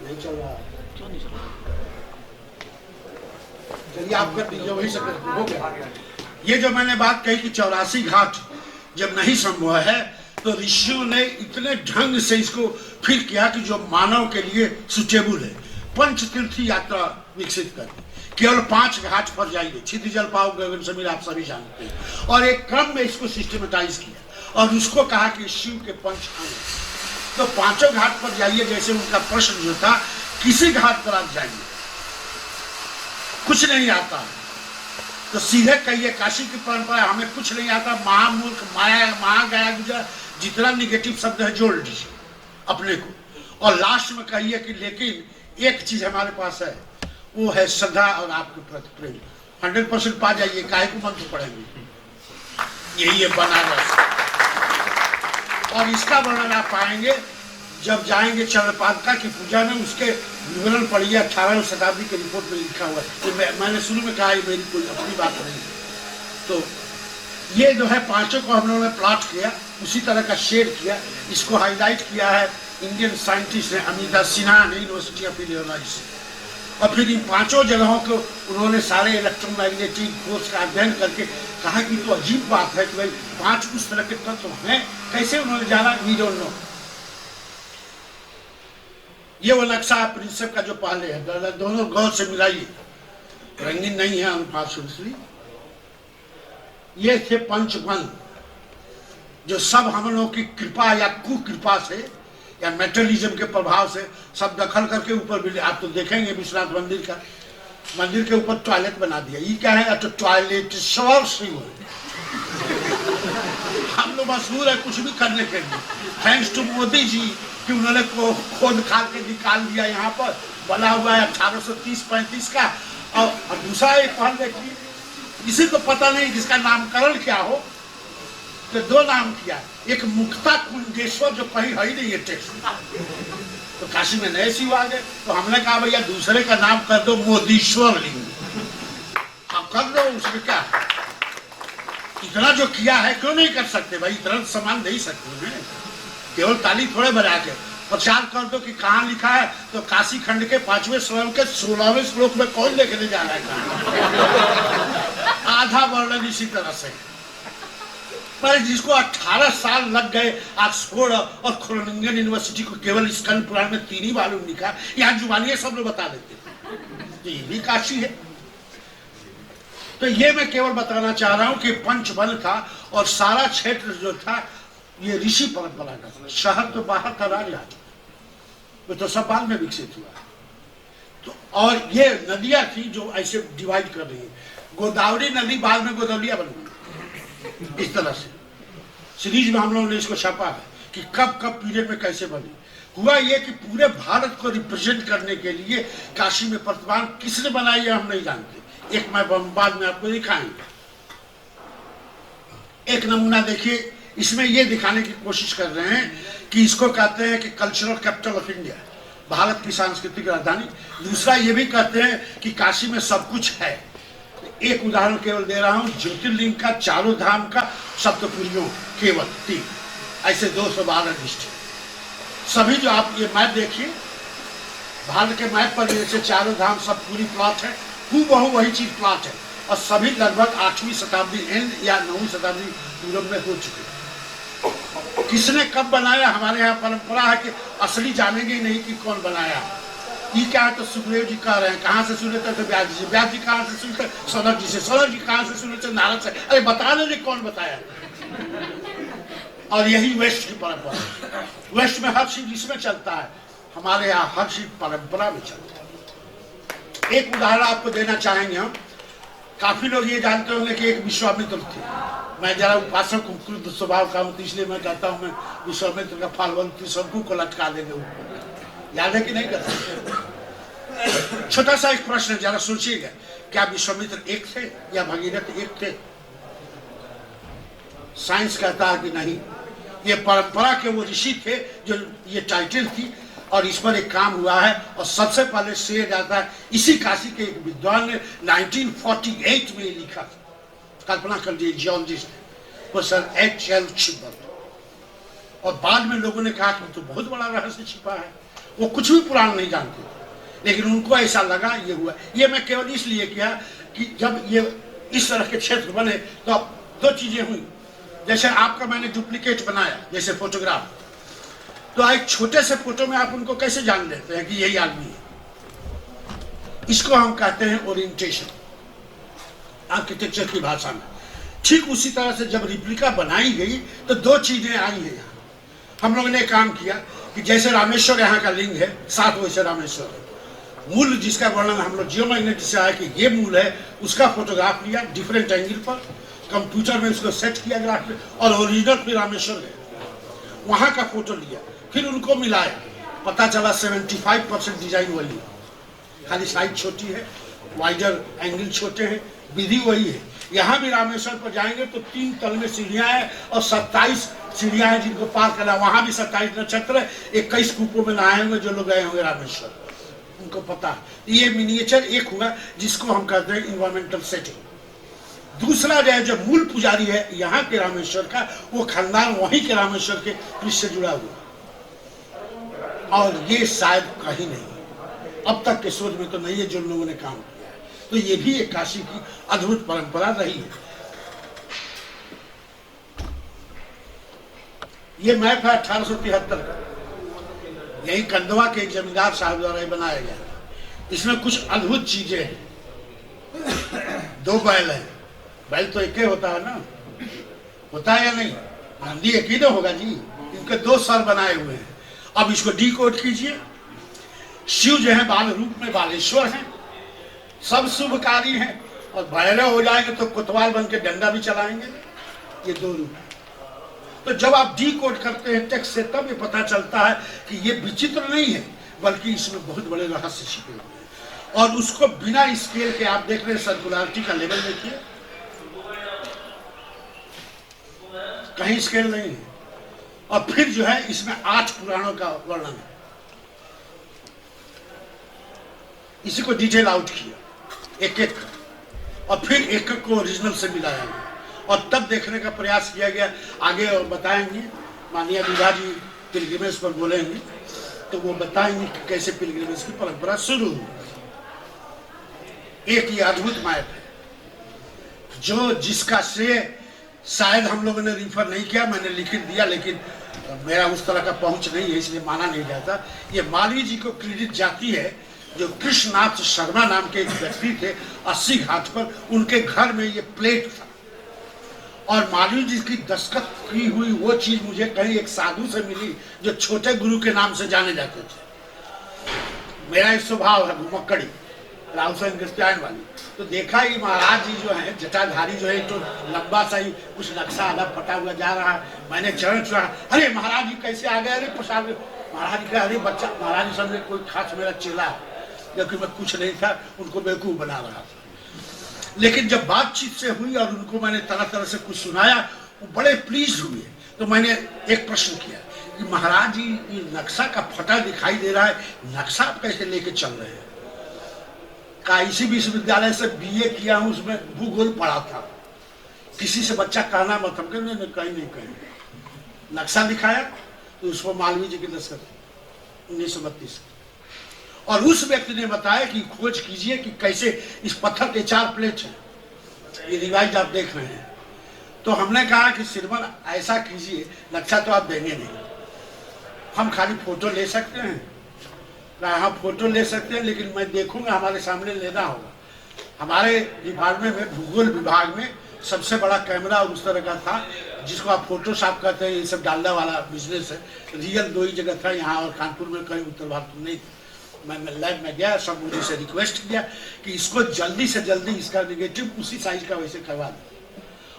नहीं चल रहा, क्यों नहीं चल रहा? चलिए आप कर दीजिए, वही से हो गया। ये जो मैंने बात कही कि 84 घाट जब नहीं संभव है, तो ऋषियों ने इतने ढंग से इसको फिर किया कि जो मानव के लिए सुटेबल है। पंचतीर्थी यात्रा विकसित कर दी, केवल 5 घाट पर जाइए, क्षितिजल पाव गगन समीर आप सभी जानते हैं, और एक क्रम में इसको सिस्टमेटाइज किया और उसको कहा कि शिव के पंच अंग। तो 5 घाट पर जाइए, जैसे उनका प्रश्न जो था, किसी घाट पर आप जाइए कुछ नहीं आता, तो सीधे कहिए काशी की परंपरा हमें कुछ नहीं आता, महामूर्ख माया महागया गुजरा, जितना निगेटिव शब्द है जोड़ दीजिए अपने को, और लास्ट में कहिए कि लेकिन एक चीज हमारे पास है, वो है श्रद्धा और आपके प्रति प्रेम। 100% पा जाइए, काहे को मंत्र पढ़ेंगे, यही है बनारस। और इसका वर्णन आप पाएंगे जब जाएंगे चंद्रपादुका की पूजा में, उसके विवरण पढ़िए, 18वीं शताब्दी के रिपोर्ट में लिखा हुआ है। तो मैंने शुरू में कहा ये मेरी कोई अपनी बात नहीं। तो ये जो है 5 को हम लोगों ने प्लॉट किया, उसी तरह का शेड किया, इसको हाईलाइट किया है इंडियन साइंटिस्ट ने अमिता सिन्हा ने यूनिवर्सिटी ऑफ इलिनॉइस से। और फिर इन 5 जगहों को उन्होंने सारे इलेक्ट्रोमैग्नेटिक फोर्स का अध्ययन करके कहा कि तो अजीब बात है कि भाई 5 उस तरह के तत्व हैं, कैसे उन्होंने जाना, वी डोंट नो। ये वो नक्शा प्रिंसिप का जो पहले है, दोनों गौर से मिलाइए, रंगीन नहीं है अनफॉर्चुनेटली। ये थे पंचबन, जो सब हम लोगों की कृपा या कुकृपा से या मेटलिज्म के प्रभाव से सब दखल करके ऊपर भी, आप तो देखेंगे विश्वनाथ मंदिर का, मंदिर के ऊपर टॉयलेट बना दिया। ये क्या है, तो टॉयलेट शिव हम लोग मशहूर है कुछ भी करने के लिए, थैंक्स टू मोदी जी कि उन्होंने खोद खाल के निकाल दिया, यहाँ पर बना हुआ है 1830-35 का। और दूसरा एक पहल देखिए, किसी को पता नहीं जिसका नामकरण क्या हो, तो 2 नाम किया, एक मुक्ता कुंडेश्वर जो कहीं है ही नहीं है टेक्स्ट, तो काशी में नए शिव आ गए, तो हमने कहा भैया दूसरे का नाम कर दो मोदीश्वर लिंग, आप कर दो, उसमें क्या इतना जो किया है क्यों नहीं कर सकते भाई, इतना सामान दे सकते हैं, केवल ताली थोड़े बजा के प्रचार कर दो कि कहाँ लिखा है, तो काशी खंड के 5वें श्लोक के 16वें श्लोक में कौन देखने जा रहा है कहाँ? आधा वर्णन इसी तरह से। पर जिसको 18 साल लग गए ऑक्सफोर्ड और ग्रोनिंगन यूनिवर्सिटी को केवल स्कंद पुराण में 3 ही मालूम लिखा, यहाँ जुबानी सब लोग बता देते, तो ये भी काशी है। तो ये मैं केवल बताना चाह रहा हूं कि पंचबल था और सारा क्षेत्र जो था ये ऋषि परंपरा का था। शहर तो बाहर का राजघाट, तो सब बाद में विकसित हुआ। तो और ये नदियां थी जो ऐसे डिवाइड कर रही है। गोदावरी नदी बाद में गोदावरिया बन गई, इस तरह से सीरीज में हम लोगों ने इसको छापा है कि कब कब पीरियड में कैसे बनी। हुआ ये कि पूरे भारत को रिप्रेजेंट करने के लिए काशी में प्रतिमान किसने बनाई है हम नहीं जानते, एक मैं बाद में आपको दिखाएंगे। एक नमूना देखिए, इसमें ये दिखाने की कोशिश कर रहे हैं कि इसको कहते हैं कि cultural capital of India, Bharat की सांस्कृतिक राजधानी। दूसरा ये भी कहते हैं कि काशी में सब कुछ है। एक उदाहरण केवल दे रहा हूं, ज्योतिर्लिंग का, चारों धाम का, सप्तपुरियों केवल 3, ऐसे 212 डिस्ट्रिक्ट। सभी जो आप ये मैप देखिए, भारत के मैप पर जैसे चारों धाम सब पूरी प्लॉट है, हूबहू वही चीज प्लॉट है, और सभी लगभग 8वीं शताब्दी एंड या 9वीं शताब्दी यूरोप में हो चुके हैं। किसने कब बनाया, हमारे यहाँ परंपरा है कि असली जानेंगे ही नहीं कि कौन बनाया। ये क्या है तो सुखदेव जी कह रहे हैं, कहाँ से सुने थे तो व्यास जी से, व्यास जी कहाँ से सुनते सौनक जी से, सौनक जी कहाँ से सुने थे नारद से। अरे बता दे कौन बताया। और यही वेस्ट की परंपरा है। वेस्ट में हर चीज इसमें चलता है, हमारे यहाँ हर चीज परंपरा में चलता है। एक उदाहरण आपको देना चाहेंगे हम। काफी लोग ये जानते होंगे कि एक विश्वामित्र थे। मैं जरा उपासक क्रुद्ध स्वभाव का हूँ, इसलिए मैं कहता हूँ मैं विश्वामित्र का फालवंती शंकु को लटका देंगे ऊपर। याद है कि नहीं करते? छोटा सा एक प्रश्न जरा सोचिएगा, क्या विश्वामित्र एक थे या भगीरथ एक थे? साइंस कहता है कि नहीं, ये परंपरा के वो ऋषि थे जो ये टाइटल थी, और इस पर एक काम हुआ है। और सबसे पहले श्रेय जाता है इसी काशी के एक विद्वान ने 1948 में लिखा था। कल्पना कर लीजिए, जियोलॉजिस्ट प्रोफेसर H.L. छिब्बर। और बाद में लोगों ने कहा कि तो बहुत बड़ा रहस्य छिपा है, वो कुछ भी पुराण नहीं जानते थे, लेकिन उनको ऐसा लगा ये हुआ। ये मैं केवल इसलिए किया कि जब ये इस तरह के क्षेत्र बने तो अब 2 चीजें हुई। जैसे आपका मैंने डुप्लीकेट बनाया, जैसे फोटोग्राफ, तो एक छोटे से फोटो में आप उनको कैसे जान लेते हैं कि यही आदमी है? इसको हम कहते हैं ओरिएंटेशन, आर्किटेक्चर की भाषा में। ठीक उसी तरह से जब रिप्लिका बनाई गई तो 2 चीजें आई हैं यहाँ। हम लोगों ने काम किया कि जैसे रामेश्वर यहाँ का लिंग है, 7 वैसे रामेश्वर है। मूल जिसका वर्णन हम लोग जियोमैग्नेटिक से आया कि ये मूल है, उसका फोटोग्राफ लिया डिफरेंट एंगल पर, कंप्यूटर में उसको सेट किया ग्राफ में, और ओरिजिनल फिर रामेश्वर गए, वहाँ का फोटो लिया, फिर उनको मिलाया, पता चला 75% डिजाइन वही है, खाली साइज छोटी है, वाइडर एंगल छोटे हैं, विधि वही है। यहाँ भी रामेश्वर पर जाएंगे तो 3 तल में सीढ़ियाँ हैं और 27 सीढ़ियाँ हैं जिनको पार करना। वहाँ भी 27 नक्षत्र, 21 कूपों में नहाए होंगे जो लोग गए होंगे रामेश्वर, उनको पता है। ये मिनिएचर एक हुआ जिसको हम कहते हैं इन्वायरमेंटल सेटिंग। दूसरा जो है, जो मूल पुजारी है यहाँ के रामेश्वर का, वो खानदान वहीं के रामेश्वर के पृष्ठ से जुड़ा हुआ, और ये शायद कहीं नहीं, अब तक के शोध में तो नहीं है जो लोगों ने काम किया है। तो ये भी एक काशी की अद्भुत परंपरा रही है। ये मैप है 1873 का, यही कंदवा के एक जमींदार साहब द्वारा बनाया गया। इसमें कुछ अद्भुत चीजें हैं। 2 बैल हैं, बैल तो एक ही होता है ना, होता है या नहीं? नंदी एक ही तो होगा जी, इनके 2 सर बनाए हुए हैं। अब इसको डिकोड कीजिए। शिव जो है बाल रूप में बालेश्वर हैं, सब शुभकारी हैं, और भैरव हो जाएंगे तो कोतवाल बन के डंडा भी चलाएंगे। ये 2 रूप। तो जब आप डिकोड करते हैं टेक्स्ट से, तब ये पता चलता है कि ये विचित्र नहीं है, बल्कि इसमें बहुत बड़े रहस्य छिपे हुए हैं। और उसको बिना स्केल के आप देख रहे हैं, सर्कुलरिटी का लेवल देखिए, कहीं स्केल नहीं है। और फिर जो है इसमें 8 पुराणों का वर्णन है, इसी को डिटेल आउट किया एक एक, और फिर एक एक को ओरिजिनल से मिलाया गया, और तब देखने का प्रयास किया गया। आगे बताएंगे, माननीय विभा जी पिलग्रिमेज पर बोलेंगे तो वो बताएंगे कि कैसे पिलग्रिमेज की परंपरा शुरू हुई। एक ये अद्भुत मैप है जो जिसका श्रेय शायद हम लोगों ने रिफर नहीं किया, मैंने लिखित दिया, लेकिन मेरा उस तरह का पहुंच नहीं है इसलिए माना नहीं जाता। ये मालवीय जी को क्रेडिट जाती है, जो कृष्णनाथ शर्मा नाम के एक व्यक्ति थे 80 घाट पर, उनके घर में ये प्लेट था, और मालवीय जी की दस्तखत की हुई वो चीज मुझे कहीं एक साधु से मिली जो छोटे गुरु के नाम से जाने जाते थे। मेरा एक स्वभाव है घुमक्कड़ी, राहुल सिंह क्रिस्टियान वाली। तो देखा ही महाराज जी जो है जटाधारी जो है, तो लंबा सा ही कुछ नक्शा आधा फटा हुआ जा रहा है। मैंने चरण चढ़ा, अरे महाराज जी कैसे आ गए? अरे प्रसाद। महाराज जी कहा, अरे बच्चा, महाराज जी समझे कोई खास मेरा चेला है, जबकि मैं कुछ नहीं था, उनको बेवकूफ बना रहा था। लेकिन जब बातचीत से हुई और उनको मैंने तरह तरह से कुछ सुनाया, वो बड़े प्लीज हुए। तो मैंने एक प्रश्न किया कि महाराज जी ये नक्शा का फटा दिखाई दे रहा है, नक्शा आप कैसे लेके चल रहे हैं? का इसी विश्वविद्यालय से बीए किया हूं, उसमें भूगोल पढ़ा था। किसी से बच्चा कहना मत, हम कहने कहीं नहीं कहीं। नक्शा दिखाया तो उसको मालवीय जी के दस्तखत 1932। और उस व्यक्ति ने बताया कि खोज कीजिए कि कैसे इस पत्थर के 4 प्लेट हैं, ये रिवाइज आप देख रहे हैं। तो हमने कहा कि श्रीमान ऐसा कीजिए, नक्शा तो आप देंगे नहीं, हम खाली फोटो ले सकते हैं। कहा हाँ फोटो ले सकते हैं, लेकिन मैं देखूंगा, हमारे सामने लेना होगा। हमारे डिपार्टमेंट में भूगोल विभाग में सबसे बड़ा कैमरा उस तरह का था जिसको आप फोटोशॉप कहते हैं, ये सब डालने वाला बिजनेस है। रियल 2 ही जगह था, यहाँ और कानपुर में, कहीं उत्तर भारत में नहीं। मैं लैब में गया, सब मुझे से रिक्वेस्ट किया कि इसको जल्दी से जल्दी इसका निगेटिव उसी साइज का वैसे करवा दें,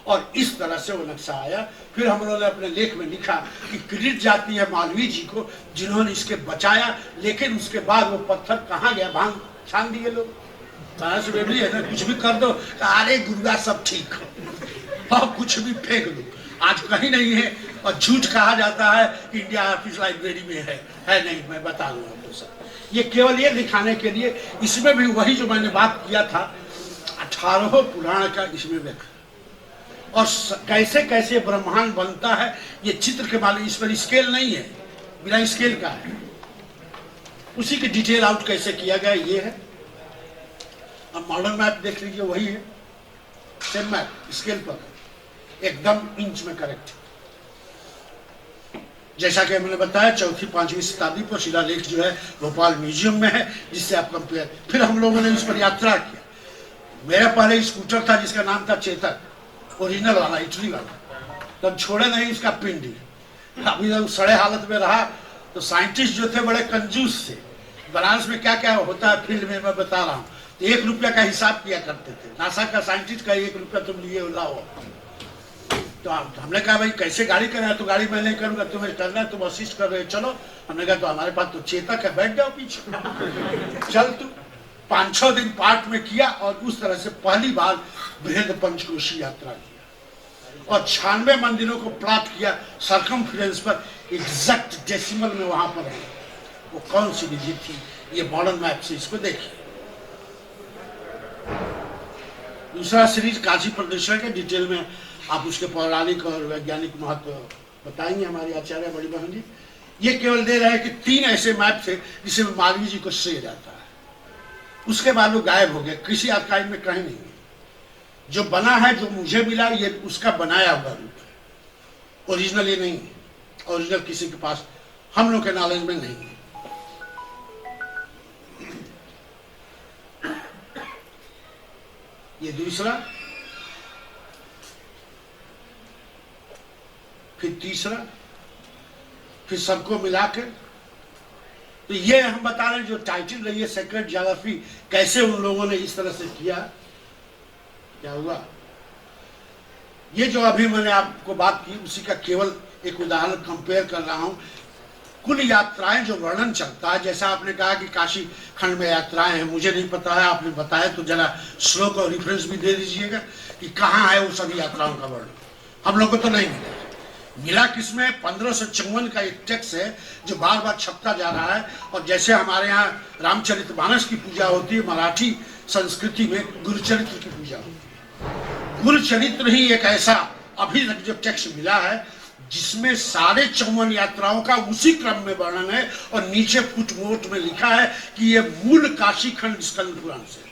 और इस तरह से वो नक्शा आया। फिर हम लोगों ने अपने लेख में लिखा कि क्रेडिट जाती है मालवीय जी को जिन्होंने इसके बचाया, लेकिन उसके बाद वो पत्थर कहाँ गया, भांग छान दिए लोग। से भी है ना, कुछ भी कर दो, अरे गुरुआ सब ठीक हो, और कुछ भी फेंक दो, आज कहीं नहीं है। और झूठ कहा जाता है कि इंडिया ऑफिस लाइब्रेरी में है नहीं, मैं बता दूंगा आपको सब। ये केवल ये दिखाने के लिए, इसमें भी वही जो मैंने बात किया था 18 पुराण का इसमें व्याख्या, और कैसे कैसे ब्रह्मांड बनता है ये चित्र के मालूम। इस पर स्केल नहीं है, बिना स्केल का है, उसी की डिटेल आउट कैसे किया गया ये है। अब मॉडर्न मैप देख लीजिए, वही है, सेम मैप स्केल पर, एकदम इंच में करेक्ट। जैसा कि मैंने बताया 4वीं-5वीं शताब्दी पर शिलालेख जो है भोपाल म्यूजियम में है, जिससे आप कंपेयर। फिर हम लोगों ने इस पर यात्रा किया। मेरा पहले स्कूटर था जिसका नाम था चेतक, ओरिजिनल वाला, इटली वाला, तब छोड़े नहीं इसका पिंडी। अभी जब सड़े हालत में रहा तो साइंटिस्ट जो थे बड़े कंजूस थे। बनारस में क्या क्या होता है फील्ड में मैं बता रहा हूँ। तो 1 रुपया का हिसाब किया करते थे, नासा का साइंटिस्ट का 1 रुपया तुम लिए लाओ। तो हमने कहा भाई कैसे गाड़ी करना, तो गाड़ी मैं नहीं करूंगा, तुम्हें करना है, तुम असिस्ट कर रहे हो, चलो। हमने कहा तो हमारे पास तो चेतक है, बैठ जाओ पीछे, चल तू। 5-6 दिन पार्ट में किया, और उस तरह से पहली बार बृहद पंचकोशी यात्रा किया, और 96 मंदिरों को प्लॉट किया सर्कमफ्रेंस पर, एग्जैक्ट डेसिमल में वहां पर है। वो कौन सी विधि थी, ये मॉडर्न मैप से इसको देखिए। दूसरा सीरीज काशी प्रदर्शन के डिटेल में आप उसके पौराणिक और वैज्ञानिक महत्व बताएंगे हमारे आचार्य बड़ी बहन जी। ये केवल दे रहे हैं कि 3 ऐसे मैप थे जिसमें मालवीय जी को श्रेय जाता है। उसके बाद वो गायब हो गया, किसी आर्काइव में कहीं नहीं है। जो बना है, जो मुझे मिला, ये उसका बनाया हुआ रूप है, ओरिजिनल ये नहीं है। ओरिजिनल किसी के पास हम लोग के नॉलेज में नहीं है। ये दूसरा, फिर तीसरा, फिर सबको मिलाकर। तो ये हम बता रहे हैं जो टाइटल रही है सेक्रेट ज्योग्राफी, कैसे उन लोगों ने इस तरह से किया, क्या हुआ। ये जो अभी मैंने आपको बात की उसी का केवल एक उदाहरण कंपेयर कर रहा हूं। कुल यात्राएं जो वर्णन चलता है, जैसा आपने कहा कि काशी खंड में यात्राएं हैं, मुझे नहीं पता है, आपने बताया तो जरा श्लोक और रेफरेंस भी दे दीजिएगा कि कहाँ है वो सभी यात्राओं का वर्णन। हम लोग को तो नहीं मिला किसमें 1554 का एक टेक्स्ट है जो बार बार छपता जा रहा है। और जैसे हमारे यहाँ रामचरितमानस की पूजा होती है, मराठी संस्कृति में गुरुचरित्र की पूजा होती है। गुरुचरित्र ही एक ऐसा अभी तक जो टेक्स्ट मिला है जिसमें सारे 54 यात्राओं का उसी क्रम में वर्णन है, और नीचे फुटनोट में लिखा है कि ये मूल काशी खंड स्कंद पुराण से।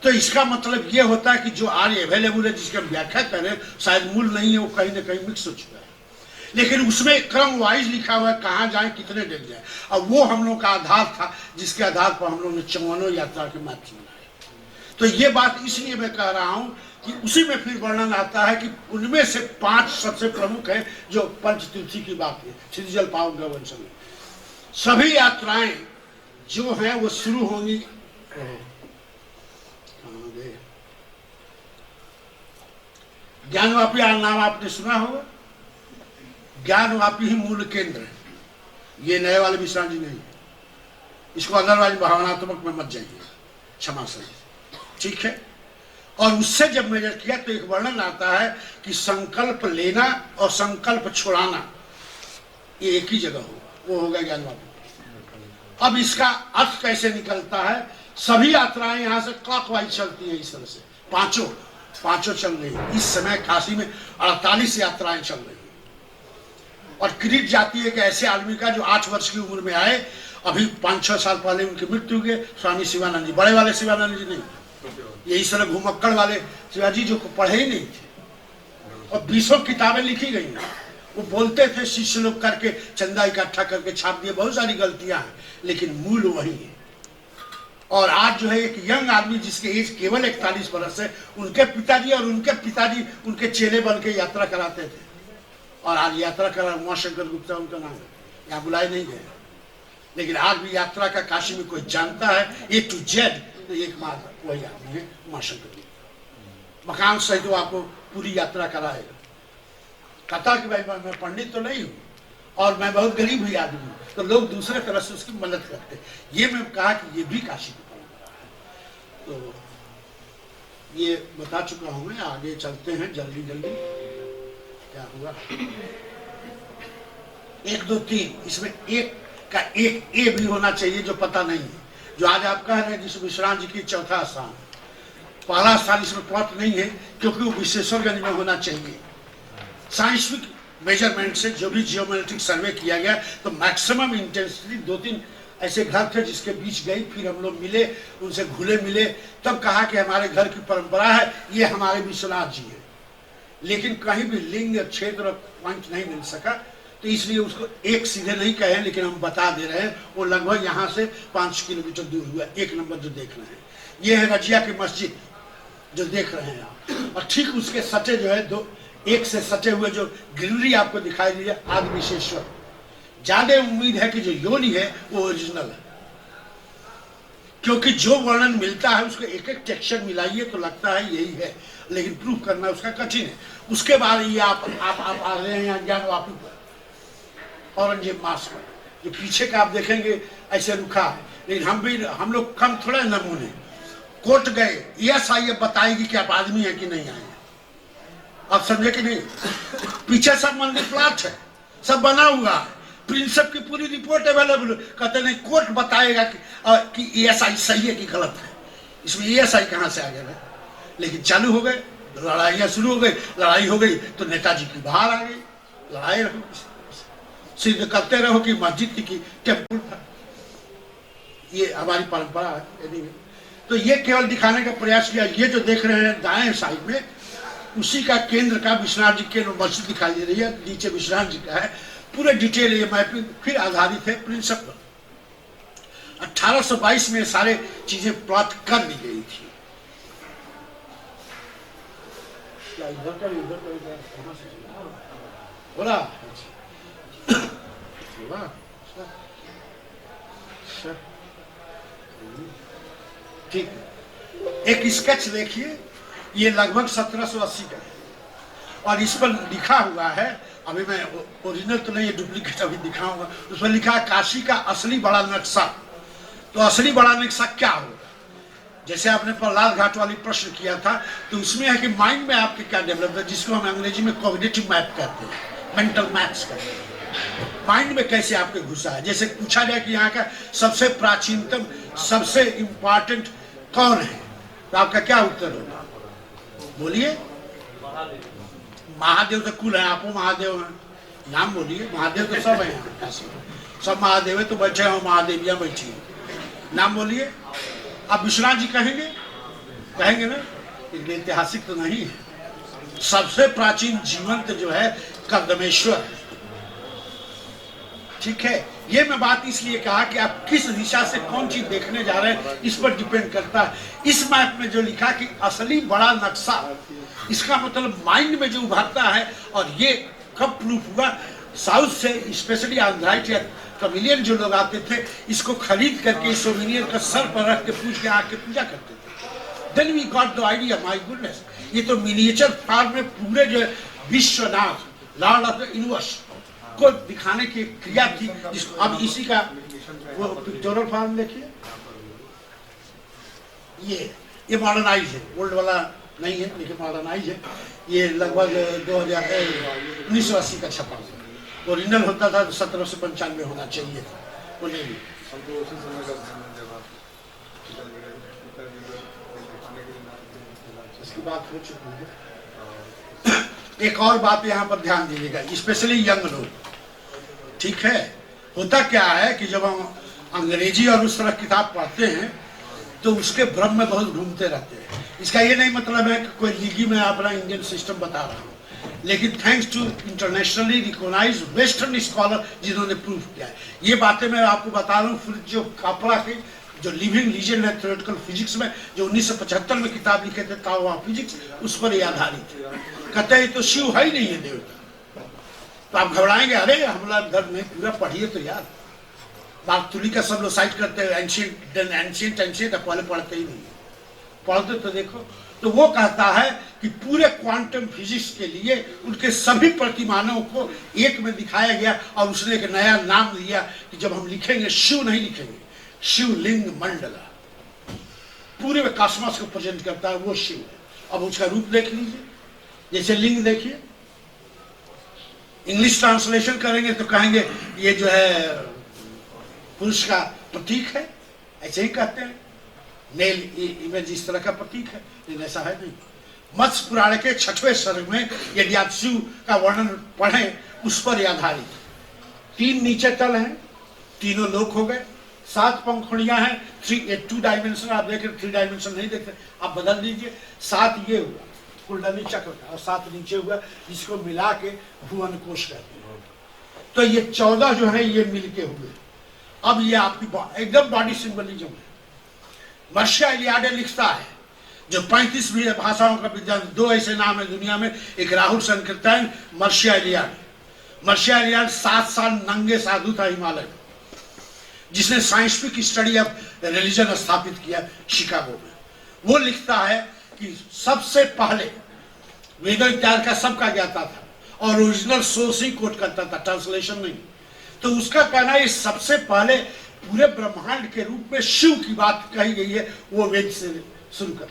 तो इसका मतलब ये होता है कि जो आज अवेलेबल है जिसकी हम व्याख्या करें, शायद मूल नहीं है, वो कहीं ना कहीं मिक्स हो चुका है, लेकिन उसमें क्रम वाइज लिखा हुआ है कहाँ जाए, कितने दिन जाए। और वो हम लोग का आधार था जिसके आधार पर हम लोग ने 54 यात्रा के मैप बनाए। तो ये बात इसलिए मैं कह रहा हूँ कि उसी में फिर वर्णन आता है कि उनमें से 5 सबसे प्रमुख है जो पंचतीर्थी की बात है, क्षितिजल पावन गगन समय। सभी यात्राएं जो हैं वो शुरू होंगी, ज्ञानवापी नाम आपने सुना होगा। ज्ञानवापी ही मूल केंद्र है, ये नए वाले विश्राम जी नहीं है। इसको अदरवाइज भावनात्मक में मत जाइए, क्षमा सही, ठीक है। और उससे जब मेजर किया तो एक वर्णन आता है कि संकल्प लेना और संकल्प छुड़ाना ये एक ही जगह होगा, वो होगा ज्ञानवापी। अब इसका अर्थ कैसे निकलता है? सभी यात्राएं यहां से क्लॉकवाइज चलती हैं, इस तरह से पांचों चल रही है। इस समय काशी में 48 यात्राएं चल रही है। और क्रीट जाती है कि ऐसे आदमी का जो 8 वर्ष की उम्र में आए, अभी 5-6 साल पहले उनकी मृत्यु हुई, स्वामी शिवानंद जी, बड़े वाले शिवानंद जी नहीं, ये इस तरह घुमक्कड़ वाले शिवाजी जो को पढ़े ही नहीं थे और 20 किताबें लिखी गई हैं। वो बोलते थे शिष्य लोग करके चंदा इकट्ठा करके छाप दिए, बहुत सारी गलतियां हैं, लेकिन मूल वही है। और आज जो है एक यंग आदमी जिसके एज केवल 41 वर्ष है, उनके पिताजी और उनके पिताजी उनके चेले बन के यात्रा कराते थे। और आज यात्रा करा उमाशंकर गुप्ता उनका नाम है, यहाँ बुलाए नहीं गए, लेकिन आज भी यात्रा का काशी में कोई जानता है A to Z तो एकमात्र वही आदमी है उमाशंकर गुप्ता। मकान सहित वो आपको पूरी यात्रा कराएगा। कहता कि भाई मैं पंडित तो नहीं हूँ और मैं बहुत गरीब हुई आदमी हूँ, तो लोग दूसरे तरह से उसकी मदद करते। ये मैं कहा कि ये भी काशी की परंपरा है। तो ये बता चुका हूं मैं, आगे चलते हैं जल्दी क्या हुआ। 1 2 3 इसमें एक का एक ए भी होना चाहिए जो पता नहीं है, जो आज आप कह रहे हैं जिस विश्रांत जी की चौथा स्थान, पहला स्थान इसमें पॉट नहीं है क्योंकि वो विशेषरगंज में होना चाहिए। साइंटिफिक मेजरमेंट से जो भी जियोमेट्रिक सर्वे किया गया तो मैक्सिमम इंटेंसिटी 2-3 ऐसे घर थे जिसके बीच गई, फिर हम लोग मिले, उनसे घुले मिले, तब कहा कि हमारे घर की परंपरा है, ये हमारे विश्वनाथ जी है। लेकिन कहीं भी लिंग क्षेत्र पॉइंट नहीं मिल सका, तो इसलिए उसको एक सीधे नहीं कहे, लेकिन हम बता दे रहे हैं वो लगभग यहाँ से 5 किलोमीटर दूर हुआ। 1 नंबर जो देख रहे हैं ये है रजिया की मस्जिद जो देख रहे हैं आप, और ठीक उसके सटे जो है 1 से सटे हुए जो ग्रीनरी आपको दिखाई दी है आदि विशेश्वर। ज्यादा उम्मीद है कि जो योनि है वो ओरिजिनल है, क्योंकि जो वर्णन मिलता है उसको एक एक टेक्सचर मिलाइए तो लगता है यही है, लेकिन प्रूफ करना उसका कठिन है। उसके बाद ये आप आ रहे हैं यहाँ ज्ञानवापी पर, औरंगजेब मास पर, जो पीछे का आप देखेंगे ऐसे रुखा है, लेकिन हम लोग कम थोड़ा नमूने कोट गए, यस आइए बताएगी कि आप आदमी है कि नहीं आए, आप समझे कि नहीं। पीछे सब मंदिर प्लाट है, सब बना हुआ है, प्रिंसिप की पूरी रिपोर्ट अवेलेबल। कहते नहीं कोर्ट बताएगा कि ESI सही है कि गलत है, इसमें ESI कहाँ से आ गया। लेकिन चालू हो गए, लड़ाइयाँ शुरू हो गई, लड़ाई हो गई तो नेताजी की बाहर आ गई, लड़ाई रहो, सिद्ध करते रहो कि मस्जिद की टेम्पल था। ये हमारी परंपरा है। तो ये केवल दिखाने का प्रयास किया। ये जो देख रहे हैं दाएं साइड में, उसी का केंद्र का विश्वनाथ जी के मस्जिद दिखाई दे रही है, नीचे विश्वनाथ जी का है। पूरे डिटेल ये मैपिंग फिर आधारित है प्रिंसिप पर। 1822 में सारे चीजें प्लॉट कर दी गई थी। क्या इधर का हो रहा ठीक। एक स्केच देखिए, ये लगभग 1780 का है और इस पर लिखा हुआ है, अभी मैं ओरिजिनल तो नहीं है, डुप्लीकेट अभी दिखाऊंगा। उस पर लिखा है काशी का असली बड़ा नक्शा। तो असली बड़ा नक्शा क्या होगा? जैसे आपने प्रहलाद घाट वाली प्रश्न किया था, तो उसमें है कि माइंड में आपके क्या डेवलप है, जिसको हम अंग्रेजी में कॉग्निटिव मैप कहते हैं, मेंटल मैप्स कहते हैं। माइंड में कैसे आपके घुसा है। जैसे पूछा जाए कि यहाँ का सबसे प्राचीनतम सबसे इंपॉर्टेंट कौन है, तो आपका क्या उत्तर होगा? बोलिए। महादेव तो कुल है, आपो महादेव हैं, नाम बोलिए। महादेव तो सब है यहाँ, सब महादेव है, तो बैठे हो महादेवियाँ बैठी है, नाम बोलिए। आप विश्वनाथ जी कहेंगे ना, इसलिए ऐतिहासिक तो नहीं है। सबसे प्राचीन जीवंत जो है कर्दमेश्वर, ठीक है। ये मैं बात इसलिए कहा कि आप किस दिशा से कौन चीज देखने जा रहे हैं इस पर डिपेंड करता है। इस मैप में जो लिखा कि असली बड़ा नक्शा, इसका मतलब माइंड में जो उभरता है। और ये कब प्रूफ हुआ? साउथ से स्पेशली आंध्राइट या तमिलियन जो लोग आते थे, इसको खरीद करके इस सोविनियर का सर पर रख के पूछ के आके पूजा करते थे। Then we got the idea, my goodness, ये तो मिनिएचर फॉर्म में पूरे जो Vishwanath lord of the universe को दिखाने की क्रिया थी, जिसको अब इसी का वो पिक्टोरल फॉर्म देखिए। ये मॉडर्नाइज है, ओल्ड वाला नहीं है, लेकिन मॉडर्नाइज है। ये लगभग 1980 का छपा हुआ। ओरिजिनल होता था तो 1795 होना चाहिए था, वो नहीं। इसकी बात हो चुकी है। एक और बात यहाँ पर ध्यान दीजिएगा, स्पेशली यंग लोग, ठीक है। होता क्या है कि जब हम अंग्रेजी और उस तरह किताब पढ़ते हैं तो उसके भ्रम में बहुत घूमते रहते हैं। इसका ये नहीं मतलब है कि कोई लीगी में अपना इंडियन सिस्टम बता रहा हूँ, लेकिन thanks to internationally recognise western scholar जिन्होंने प्रूव किया है, ये बातें मैं आपको बता रहा हूँ। जो कापड़ा के जो लिविंग लीजेंड है थ्योरेटिकल फिजिक्स में, जो 1975 में किताब लिखे थे ताओ फिजिक्स, उस पर यह आधारित है। कहते हैं तो शिव है ही नहीं है देवता, तो आप घबराएंगे, अरे हमला धर्म नहीं पूरा पढ़िए तो यार। मार्क का सब लोग साइट करते हैं एंशिएंट, पहले पढ़ते ही नहीं, पढ़ते तो देखो। तो वो कहता है कि पूरे क्वांटम फिजिक्स के लिए उनके सभी प्रतिमानों को एक में दिखाया गया, और उसने एक नया नाम दिया कि जब हम लिखेंगे शिव नहीं लिखेंगे, शिवलिंग मंडला, पूरे में कॉस्मोस को प्रेजेंट करता है, वो शिव है। अब उसका रूप देख लीजिए, जैसे लिंग देखिए, इंग्लिश ट्रांसलेशन करेंगे तो कहेंगे ये जो है पुरुष का प्रतीक है, ऐसे ही कहते हैं, मेल इमेज इस तरह का प्रतीक है, लेकिन ऐसा है नहीं। मत्स्य पुराण के 6वें सर्ग में यदि आप शिव का वर्णन पढ़ें, उस पर आधारित 3 नीचे तल हैं, तीनों लोक हो गए, 7 पंखुड़ियां हैं, 2 डायमेंशन आप देख रहे, 3 डायमेंशन नहीं देखते, आप बदल दीजिए, 7 ये हुआ कुंडली चक्र का, और 7 नीचे हुआ, जिसको मिला के भुवन कोश कहते हैं। तो ये 14 जो है ये मिलके हुए। अब ये आपकी एकदम बॉडी सिंबलिज्म है। मर्शिया इलियाड लिखता है, जो 35 भी भाषाओं का विद्वान, 2 ऐसे नाम है दुनिया में, एक राहुल संकीर्तन, मर्शिया इलियाड। मर्शिया इलियाड 7 साल नंगे साधु था हिमालय में, जिसने साइंटिफिक स्टडी ऑफ रिलीजन स्थापित किया शिकागो में। वो लिखता है कि सबसे पहले वेदों इत्यादि का सबका ज्ञाता था, और ओरिजिनल सोर्स ही कोट करता था, ट्रांसलेशन नहीं। तो उसका कहना है सबसे पहले पूरे ब्रह्मांड के रूप में शिव की बात कही गई है, वो वेद से शुरू करता है।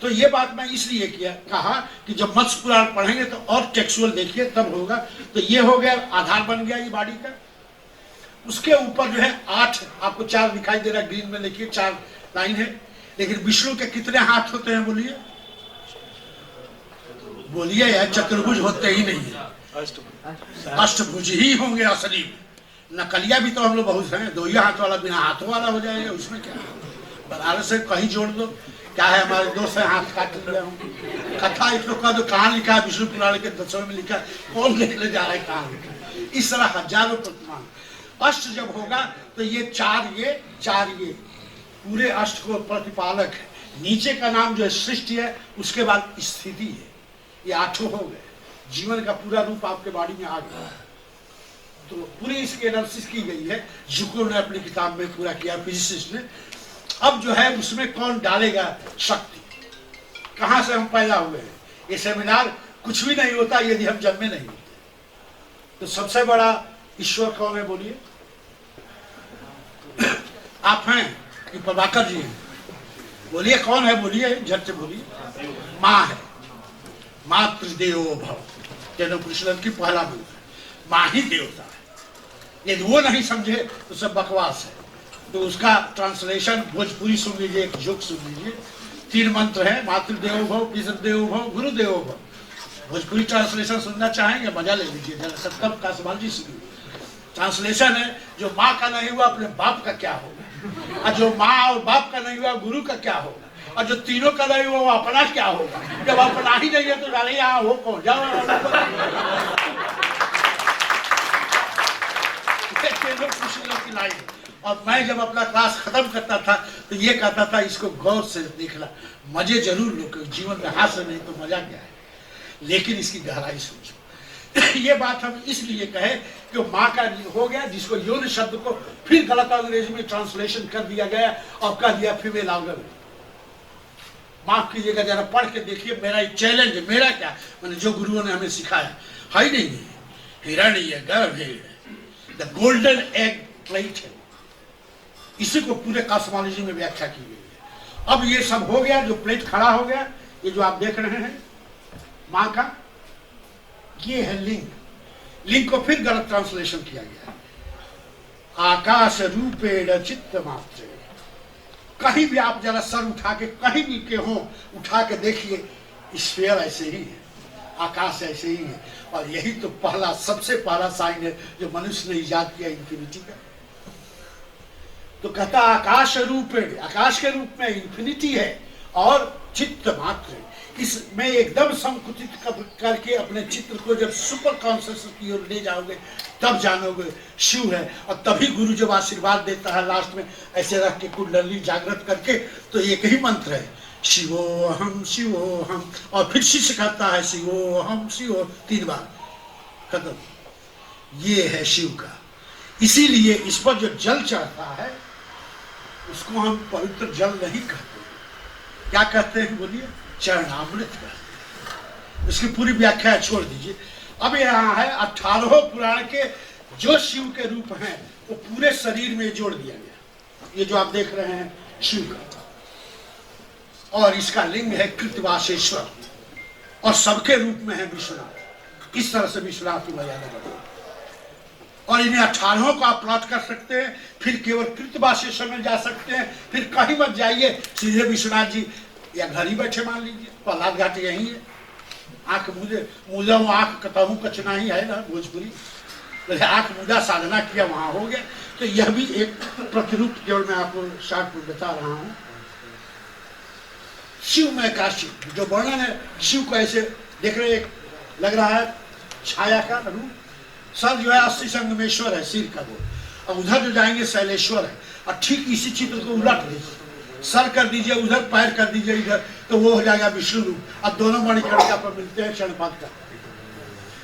तो ये बात मैं इसलिए कहा कि जब मत्स्य पुराण पढ़ेंगे तो और टेक्सुअल देखिए तब होगा। तो ये हो गया, आधार बन गया ये बॉडी का। उसके ऊपर जो है 8, आपको 4 दिखाई दे रहा है, ग्रीन में लिखिए 4 लाइन है। लेकिन विष्णु के कितने हाथ होते हैं बोलिए, बोलिए यार, चतुर्भुज होते ही नहीं है, अष्टभुज ही होंगे असली। नकलिया भी तो हम लोग बहुत हैं, 2 ही हाथ वाला बिना हाथों वाला हो जाएगा, उसमें क्या बनारस से कहीं जोड़ दो, क्या है, हमारे दोस्त है हाथ काट लिया हूँ। कथा एक लोग का तो कहाँ लिखा है, विष्णु पुराण के 10वें में लिखा, कौन लिखने जा रहा है कहाँ लिखा। इस तरह हजारों प्रतिमान। अष्ट जब होगा तो ये 4 ये पूरे अष्ट को प्रतिपालक है। नीचे का नाम जो है सृष्टि है, उसके बाद स्थिति है, ये 8 हो गए। जीवन का पूरा रूप आपके बॉडी में आ गया। तो पूरी इसकी एनालिसिस की गई है, जुको ने अपनी किताब में पूरा किया, फिजिसिस्ट ने। अब जो है उसमें कौन डालेगा शक्ति, कहां से हम पैदा हुए हैं। ये सेमिनार कुछ भी नहीं होता यदि हम जन्मे नहीं होते। तो सबसे बड़ा ईश्वर कौन है बोलिए, आप हैं कि प्रभाकर जी हैं? बोलिए कौन है, बोलिए झट से बोलिए। माँ है, मातृदेवो भव, तेनोपनिषद की पहला मंत्र है, माँ ही देवता है। यदि वो नहीं समझे तो सब बकवास है। तो उसका ट्रांसलेशन भोजपुरी सुन लीजिए, एक जोक सुन लीजिए। 3 मंत्र है, मातृदेवो भव, पितृदेवो भव, गुरुदेवो भव। भोजपुरी ट्रांसलेशन सुनना चाहेंगे, मजा ले लीजिए जरा, सत्तर का सवाल जी सुनिए। ट्रांसलेशन है, जो माँ का नहीं हुआ अपने बाप का क्या होगा, और जो माँ और बाप का नहीं हुआ गुरु का क्या होगा, और जो तीनों का नहीं हुआ वो अपना क्या होगा। जब अपना ही नहीं है तो डाले यहाँ हो कौन, जाओ। और मैं जब अपना क्लास खत्म करता था तो ये कहता था इसको गौर से देखना, मजे जरूर लो, जीवन में हास्य नहीं तो मजा क्या है, लेकिन इसकी गहराई सोचो। ये बात हम इसलिए कहे कि माँ का हो गया, जिसको यौन शब्द को फिर गलत अंग्रेजी में ट्रांसलेशन कर दिया गया और कह दिया फीमेल ऑर्गन। माफ कीजिएगा, जरा पढ़ के देखिए, मेरा एक चैलेंज है। मेरा क्या, मैंने जो गुरुओं ने हमें सिखाया है ही नहीं, हिरण है, गर्भ है, द गोल्डन एग प्लेट है। इसी को पूरे कॉस्मोलॉजी में व्याख्या की गई है। अब ये सब हो गया, जो प्लेट खड़ा हो गया, ये जो आप देख रहे हैं माँ का, ये है लिंग। लिंग को फिर गलत ट्रांसलेशन किया गया है, आकाश रूपेण चित्त मात्र। कहीं भी आप जरा सर उठा के कहीं भी के हो उठा के देखिए, स्फीयर ऐसे ही है, आकाश ऐसे ही है। और यही तो पहला सबसे पहला साइन है जो मनुष्य ने इजाद किया इन्फिनिटी का। तो कहता आकाश रूपेण, आकाश के रूप में इन्फिनिटी है और चित्त मात्र। इसमें एकदम संकुचित करके अपने चित्र को जब सुपर कॉन्शियस की ओर ले जाओगे तब जानोगे शिव है। और तभी गुरु जब आशीर्वाद देता है लास्ट में ऐसे रख के कुंडली जागृत करके, तो एक ही मंत्र है, शिवोहम शिवोहम। और फिर शिष्य कहता है शिवोहम शिवो, 3 बार खत्म। ये है शिव का। इसीलिए इस पर जो जल चढ़ता है उसको हम पवित्र जल नहीं कहते, क्या कहते हैं बोलिए? चरणामृत कहते। इसकी पूरी व्याख्या छोड़ दीजिए। अब यहाँ है 18 पुराण के जो शिव के रूप हैं वो पूरे शरीर में जोड़ दिया गया। ये जो आप देख रहे हैं शिव का, और इसका लिंग है कृतवासेश्वर, और सबके रूप में है विश्वनाथ। इस तरह से विश्वनाथ की मर्यादा बढ़ी। और इन्हें 18 को आप प्लॉट कर सकते हैं, फिर केवल कृतवासेश्वर में जा सकते हैं, फिर कहीं मत जाइए, सीधे विश्वनाथ जी या घर ही बैठे मान लीजिए। प्रहलाद घाट यही है, आंख मुझे आंख कतहूँ कचना ही है ना भोजपुरी, आंख मुदा साधना किया वहां हो गया। तो यह भी एक प्रतिरूप केवल मैं आपको शॉर्ट में बता रहा हूं। शिव में काशी जो वर्णन है, शिव को ऐसे देख रहे, लग रहा है छाया का रूप। सर जो है अस्थि संगमेश्वर है, सिर का वो, और उधर जो जाएंगे शैलेश्वर है। और ठीक इसी चित्र को उलट दीजिए, सर कर दीजिए उधर, पैर कर दीजिए इधर, तो वो हो जाएगा विष्णु रूप। और दोनों मणिकर्णिका पर मिलते हैं क्षणपात का,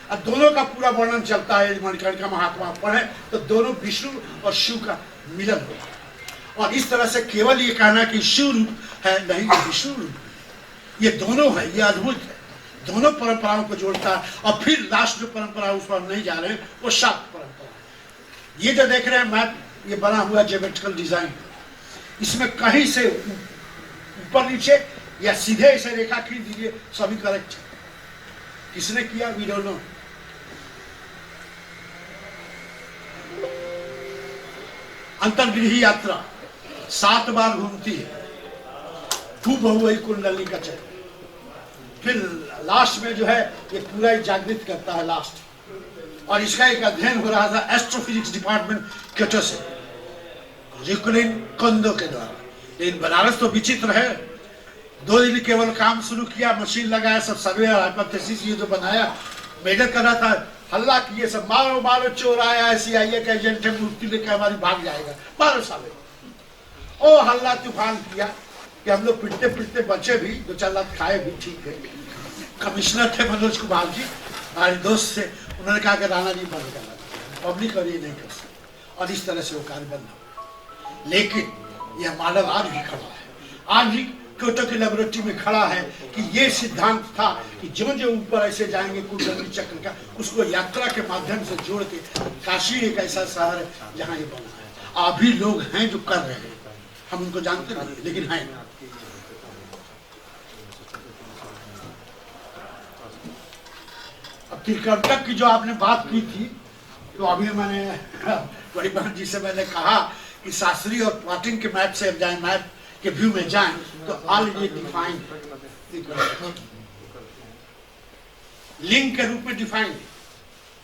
और दोनों का पूरा वर्णन चलता है। मणिकर्णिका महात्मा पढ़े तो दोनों विष्णु और शिव का मिलन होगा। और इस तरह से केवल ये कहना कि शिव रूप है, नहीं, विष्णु रूप, ये दोनों है। ये अद्भुत है, दोनों परंपराओं को जोड़ता है। और फिर लास्ट जो परंपरा उस पर नहीं जा रहे हैं वो शाक्त परंपरा है। ये जो देख रहे हैं मैप, ये बना हुआ ज्योमेट्रिकल डिजाइन, इसमें कहीं से ऊपर नीचे या सीधे ऐसे रेखा खींच दीजिए, सभी करेक्ट है। किसने किया? We don't know. अंतर्गृही यात्रा 7 बार घूमती है, खूब वही कुंडली का चक्र। फिर लास्ट में जो है ये पूरा जागृत करता है लास्ट। और इसका एक अध्ययन हो रहा था एस्ट्रोफिजिक्स डिपार्टमेंट क्योटो से, रिकुलिन कोंडो के द्वारा। लेकिन बनारस तो विचित्र है, 2 दिन केवल काम शुरू किया, मशीन लगाया, सब सर्वे और हाइपोथेसिस ये जो बनाया, मेजर कर रहा था, हल्ला किए सब, मारो मारो चोर आया, ऐसी आई है एजेंट है, मूर्ति लेकर हमारी भाग जाएगा, मारो साले। ओ हल्ला तूफान किया कि हम लोग पिटते पिटते बचे भी, 2-4 लाख खाए भी, ठीक है। कमिश्नर थे मनोज कुमार जी, हमारे दोस्त से, उन्होंने कहा कि राणा जी बंद करना, पब्लिक और ये नहीं कर सकते। और इस तरह से वो कार्य बंद हो। लेकिन यह मॉडल आज भी खड़ा है, आज भी क्योटो की लेबोरेटरी में खड़ा है कि ये सिद्धांत था कि जो जो ऊपर ऐसे जाएंगे कुंडली चक्र का, उसको यात्रा के माध्यम से जोड़ के, काशी एक ऐसा शहर है जहाँ ये बना है। अभी लोग हैं जो कर रहे हैं, हम उनको जानते नहीं, लेकिन हैं। अब त्रिकर्तक की जो आपने बात की थी, तो अभी मैंने बड़ी बहन जी से मैंने कहा कि शास्त्री और प्लॉटिंग के मैप से जाए, मैप के व्यू में जाएं तो ऑलरेडी डिफाइंड लिंग के रूप में डिफाइंड।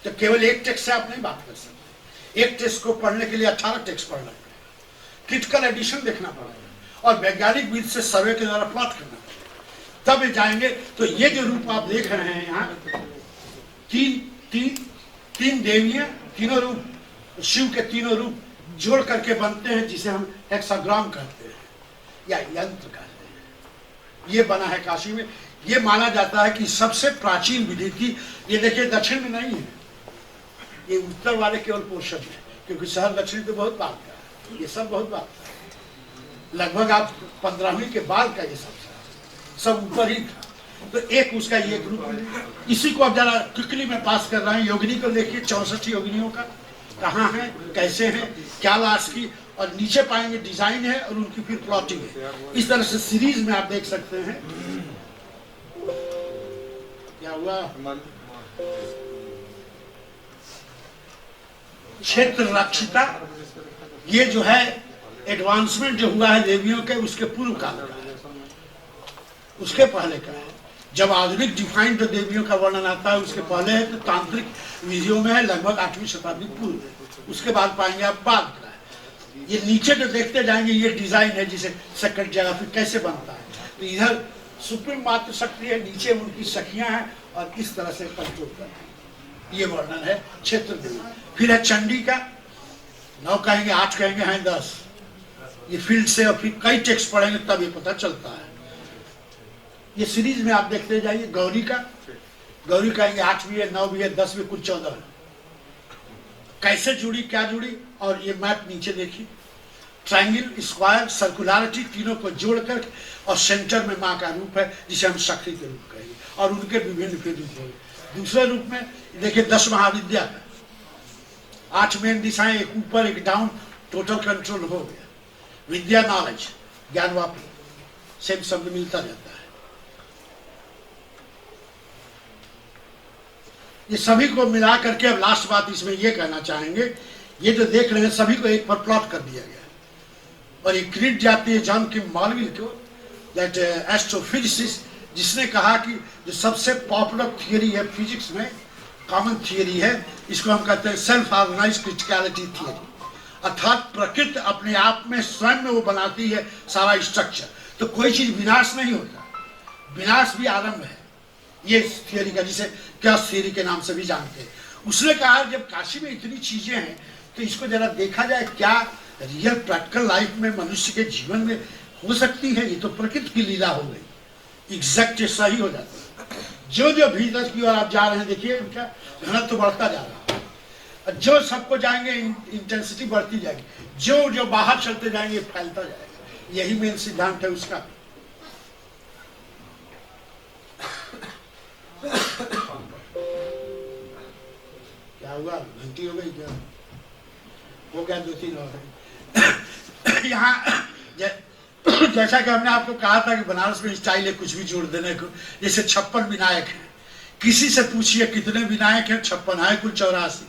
तो केवल एक टेक्स्ट से आप नहीं बात कर सकते। एक टेक्स्ट को पढ़ने के लिए 18 टेक्स्ट पढ़ना पड़ेगा, क्रिटिकल एडिशन देखना पड़ेगा, और वैज्ञानिक विधि से सर्वे के द्वारा प्लॉट करना पड़ेगा, तब जाएंगे। तो ये जो रूप आप देख रहे हैं यहाँ, तीन देवियां, तीनों रूप शिव के तीनों रूप जोड़ करके बनते हैं, जिसे हम हेक्साग्राम कहते हैं या यंत्र कहते हैं। ये बना है काशी में। ये माना जाता है कि सबसे प्राचीन विधि थी। ये देखिए दक्षिण में नहीं है, ये उत्तर वाले केवल पोर्शन है, क्योंकि शहर दक्षिण तो बहुत बात का है, ये सब बहुत बात का है। लगभग आप 15वीं के बाद का ये सब ऊपर ही था। तो एक उसका ये ग्रुप, इसी को अब जरा क्विकली में पास कर रहा है। योगिनी को देखिए, 64 योगिनियों का कहाँ है, कैसे हैं, क्या लास्ट की, और नीचे पाएंगे डिजाइन है और उनकी फिर प्लॉटिंग है। इस तरह से सीरीज में आप देख सकते हैं हुआ? क्षेत्र रक्षिता, ये जो है एडवांसमेंट जो हुआ है देवियों के, उसके पूर्व काल का है, उसके पहले का है। जब आधुनिक डिफाइंड देवियों का वर्णन आता है उसके पहले है, तो तांत्रिक विधियों में है लगभग 8वीं शताब्दी पूर्व। उसके बाद पाएंगे आप बाद का है। ये नीचे जो देखते जाएंगे ये डिजाइन है जिसे सेकंड जगह फिर कैसे बनता है। तो इधर सुप्रीम मातृ शक्ति है, नीचे उनकी सखियां हैं और इस तरह से कंट्रोल करती है। ये वर्णन है क्षेत्र देवी। फिर है चंडी का, 9 कहेंगे, 8 कहेंगे, हैं 10। ये फील्ड से और फिर कई टेक्स्ट पढ़ेंगे तब ये पता चलता है। ये सीरीज में आप देखते जाइए। गौरी का, गौरी कहेंगे 8 भी है, 9 भी है, 10 भी, कुल 14 है। कैसे जुड़ी, क्या जुड़ी, और ये मैप नीचे देखिए। ट्रायंगल, स्क्वायर, सर्कुलरिटी, तीनों को जोड़कर, और सेंटर में माँ का रूप है जिसे हम शक्ति के रूप कहेंगे, और उनके विभिन्न फिर रूप होंगे। दूसरे रूप में देखिए 10 महाविद्या का, 8 मेन दिशाएं, एक ऊपर एक डाउन, टोटल कंट्रोल हो गया। विद्या नॉलेज, ज्ञान वापी, सेम शब्द मिलता रहता है। ये सभी को मिला करके अब लास्ट बात इसमें ये कहना चाहेंगे, ये जो देख रहे हैं सभी को एक पर प्लॉट कर दिया गया और ये क्रेडिट जाती है जॉन किम मॉलविल को, दैट एस्ट्रोफिजिसिस्ट, जिसने कहा कि जो सबसे पॉपुलर थियरी है फिजिक्स में, कॉमन थियरी है, इसको हम कहते हैं सेल्फ ऑर्गेनाइज क्रिटिकलिटी थियरी। अर्थात प्रकृति अपने आप में स्वयं में वो बनाती है सारा स्ट्रक्चर, तो कोई चीज विनाश नहीं होता, विनाश भी आरंभ है। ये थियरी का, जिसे क्या थियरी के नाम से भी जानते हैं। उसने कहा जब काशी में इतनी चीजें हैं तो इसको जरा देखा जाए क्या रियल प्रैक्टिकल लाइफ में मनुष्य के जीवन में हो सकती है। ये तो प्रकृति की लीला हो गई, एग्जैक्ट सही हो जाता है। जो जो भीतर की ओर आप जा रहे हैं देखिए उनका घनत्व तो बढ़ता जा रहा है, जो सबको जाएंगे इंटेंसिटी बढ़ती जाएगी, जो जो बाहर चलते जाएंगे फैलता जाएगा। यही मेन सिद्धांत है उसका। क्या हुआ, घंटी हो गई क्या? हो गया 2-3 और। यहाँ जैसा कि हमने आपको कहा था कि बनारस में स्टाइल है कुछ भी जोड़ देने को। जैसे 56 विनायक हैं, किसी से पूछिए कितने विनायक हैं? 56 है, कुल 84।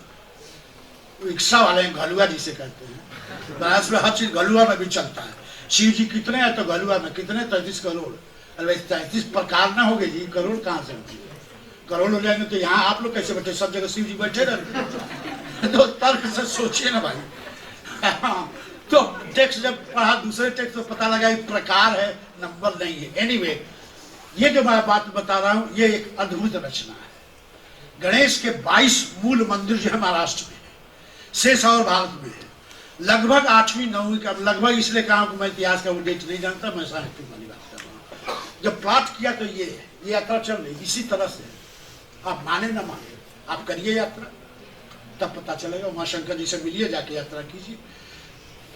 रिक्शा वाले हैं, घलुआ जिसे कहते हैं। बनारस में हर चीज घलुआ में भी चलता है। शिव जी कितने हैं तो घलुआ में कितने, 33 करोड़। अरे 33 प्रकार ना हो गए जी, करोड़ कहाँ से होंगे? करोड़ हो जाएंगे तो यहाँ आप लोग कैसे बैठे? सब जगह शिव जी बैठे रहते। तो तर्क से सोचिए ना भाई। तो टेक्स्ट जब पढ़ा दूसरे टेक्स्ट तो पता लगा एक प्रकार है, नंबर नहीं है। एनीवे, ये जो मैं बात बता रहा हूँ ये एक अद्भुत रचना है। गणेश के 22 मूल मंदिर जो है महाराष्ट्र में है, शेष और भारत में है। लगभग 8वीं 9वीं का, लगभग इसलिए कहा कि मैं इतिहास का वो डेट नहीं जानता, मैं साहित्य वाली बात कर रहा हूँ। जब प्लॉट किया तो ये यात्रा चल रही इसी तरह से। आप माने ना माने, आप करिए यात्रा, तब पता चलेगा। उमा शंकर जी से मिलिए, जाके यात्रा कीजिए।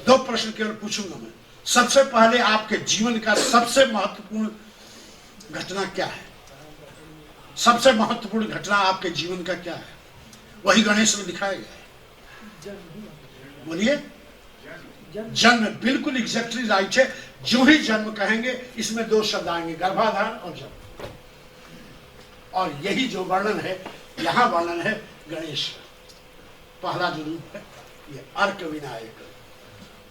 2 प्रश्न केवल पूछूंगा मैं। सबसे पहले आपके जीवन का सबसे महत्वपूर्ण घटना क्या है? सबसे महत्वपूर्ण घटना आपके जीवन का क्या है? वही गणेश में दिखाया गया है। बोलिए, जन्म। बिल्कुल एग्जैक्टली राइट है। जो ही जन्म कहेंगे इसमें 2 शब्द आएंगे, गर्भाधान और जन्म। और यही जो वर्णन है यहाँ वर्णन है गणेश का। पहला जो रूप है ये अर्क विनायक।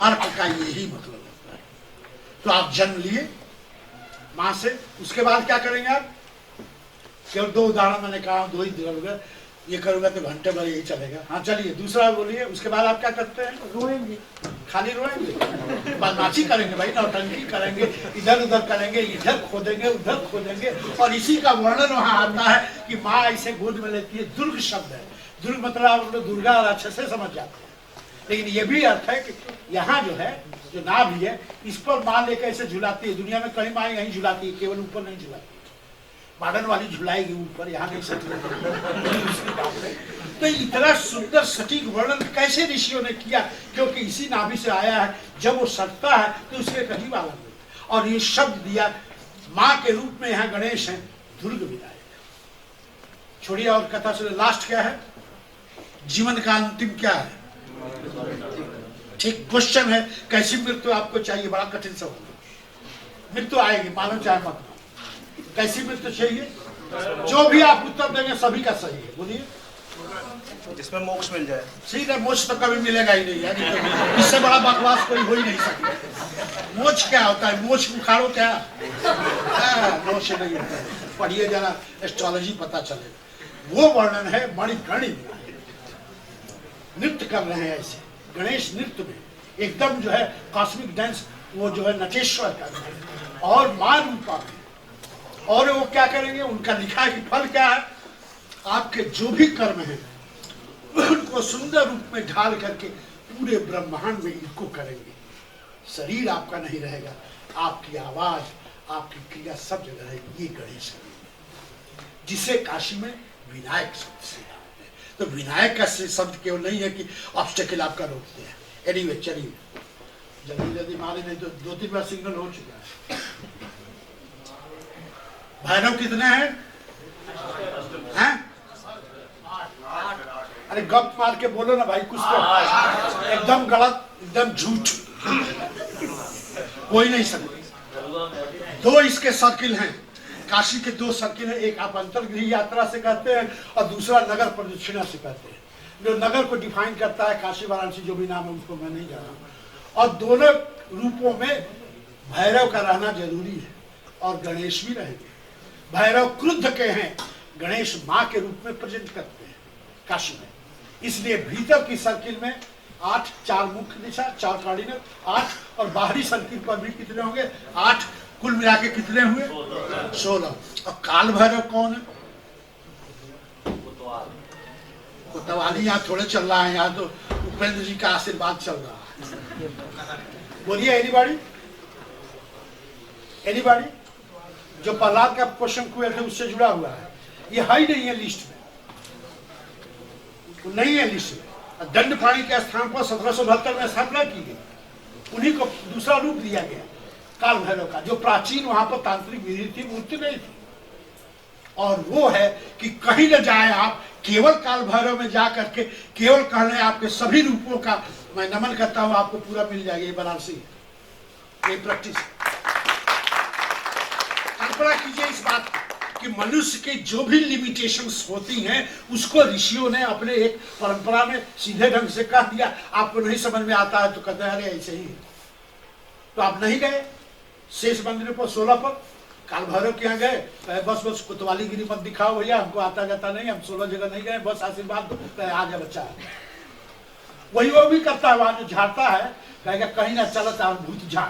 अर्क का यही मतलब होता है। तो आप जन्म लिए मां से, उसके बाद क्या करेंगे आप? केवल 2 उदाहरण मैंने कहा, 2 ही दिखाऊंगा। ये करूंगा तो घंटे भर यही चलेगा। हाँ चलिए दूसरा बोलिए। उसके बाद आप क्या करते हैं? रोएंगे। खाली रोएंगे? बदमाशी करेंगे भाई, नौटंकी करेंगे, इधर उधर करेंगे, इधर खोदेंगे उधर खोदेंगे। और इसी का वर्णन वहां आता है कि माँ इसे गोद में लेती है। दुर्ग शब्द है। दुर्ग मतलब आप लोग दुर्गा और अच्छे से समझ जाते हैं, लेकिन ये भी अर्थ है कि यहाँ जो है, जो नाभि है, इस पर माँ लेकर ऐसे झुलाती है। दुनिया में कहीं माँ यहीं झुलाती है, केवल ऊपर नहीं झुलाती। मॉडर्न वाली झुलाएगी ऊपर, यहाँ नहीं सकती। तो इतना सुंदर सटीक वर्णन कैसे ऋषियों ने किया? क्योंकि इसी नाभि से आया है। जब वो सटता है तो उसके करीब आनंद होता है। और ये शब्द दिया माँ के रूप में यहाँ गणेश है, दुर्ग विनायक। छोड़िए और कथा सुनिए। लास्ट क्या है? जीवन का अंतिम क्या है? ठीक क्वेश्चन है, कैसी मृत्यु आपको चाहिए? बड़ा कठिन सवाल। मृत्यु आएगी, मानो चाहे मत मानो। कैसी मृत्यु चाहिए? जो भी आप उत्तर देंगे सभी का सही है, बोलिए। जिसमें मोक्ष मिल जाए। सीधे मोक्ष तो कभी मिलेगा ही नहीं यार, इससे बड़ा बकवास कोई हो ही नहीं सकता। मोक्ष क्या होता है? मोक्ष उखाड़ो क्या? मोक्ष नहीं होता है, पढ़िए जरा एस्ट्रोलॉजी पता चले। वो वर्णन है मणिकर्णिका, नृत्य कर रहे हैं ऐसे गणेश नृत्य में, एकदम जो है कॉस्मिक डांस, वो जो है नटेश्वर कर रहे हैं और मां रूपा में। और वो क्या करेंगे? उनका लिखा है कि फल क्या है? आपके जो भी कर्म हैं उनको सुंदर रूप में ढाल करके पूरे ब्रह्मांड में इनको करेंगे। शरीर आपका नहीं रहेगा, आपकी आवाज, आपकी क्रिया सब जगह रहेगी। ये गणेश है, जिसे काशी में विनायक शब्द से नाम है। तो विनायक का शब्द केवल नहीं है कि ऑब्स्टेकल आपका रोकते हैं। एनीवे, चलिए जल्दी जल्दी मारे, नहीं तो 2-3 बार सिग्नल हो चुका है। भैरव कितने हैं? अरे गप मार के बोलो ना भाई कुछ तो। एकदम गलत, एकदम झूठ, कोई नहीं सकता। 2 इसके सर्किल हैं, काशी के 2 सर्किल हैं। एक आप अंतर्गृह यात्रा से कहते हैं और दूसरा नगर प्रदक्षिणा से कहते हैं। जो नगर को डिफाइन करता है काशी वाराणसी जो भी नाम है उसको मैं नहीं जाना। और दोनों रूपों में भैरव का रहना जरूरी है और गणेश भी रहेंगे। भैरव क्रुद्ध के हैं, गणेश माँ के रूप में प्रेजेंट करते हैं काशी में। इसलिए भीतर की सर्किल में 8, 4 मुख्य दिशा, 4 कार्डिनल 8, और बाहरी सर्किल पर भी कितने होंगे? 8। कुल मिला के कितने हुए? 16। और काल भैरव कौन है? कोतवाली यहाँ थोड़े चल रहा है, यहाँ तो उपेंद्र जी का आशीर्वाद चल रहा है। बोलिए एनीबॉडी? एनीबॉडी? जो प्रहलाद का क्वेश्चन हुए थे उससे जुड़ा हुआ है, ये है ही नहीं है लिस्ट में, नहीं है लिस्ट में। दंडपाणी के स्थान पर 1772 में स्थापना की गई, उन्हीं को दूसरा रूप दिया गया काल भैरव का, जो प्राचीन वहां पर तांत्रिक विधि थी, मूर्ति नहीं थी। और वो है कि कहीं न जाए आप, केवल काल भैरव में जा करके केवल कहने आपके सभी रूपों का मैं नमन करता हूं, आपको पूरा मिल जाएगा। ये बनारसी ये प्रैक्टिस। कल्पना कीजिए इस बात कि मनुष्य के जो भी लिमिटेशंस होती हैं उसको ऋषियों ने अपने एक परंपरा में सीधे ढंग से कह दिया। आपको नहीं समझ में आता है तो कहते हैं अरे ऐसे ही। तो आप नहीं गए शेष मंदिर पर 16 पर, काल भैरव के यहाँ गए, बस कोतवाली गिरी मत दिखाओ भैया, हमको आता जाता नहीं, हम 16 जगह नहीं गए, बस आशीर्वाद दो, आ जा बच्चा। वही वो भी करता है, वहां जो झाड़ता है कहेगा कहीं ना चलता है भूत झाड़,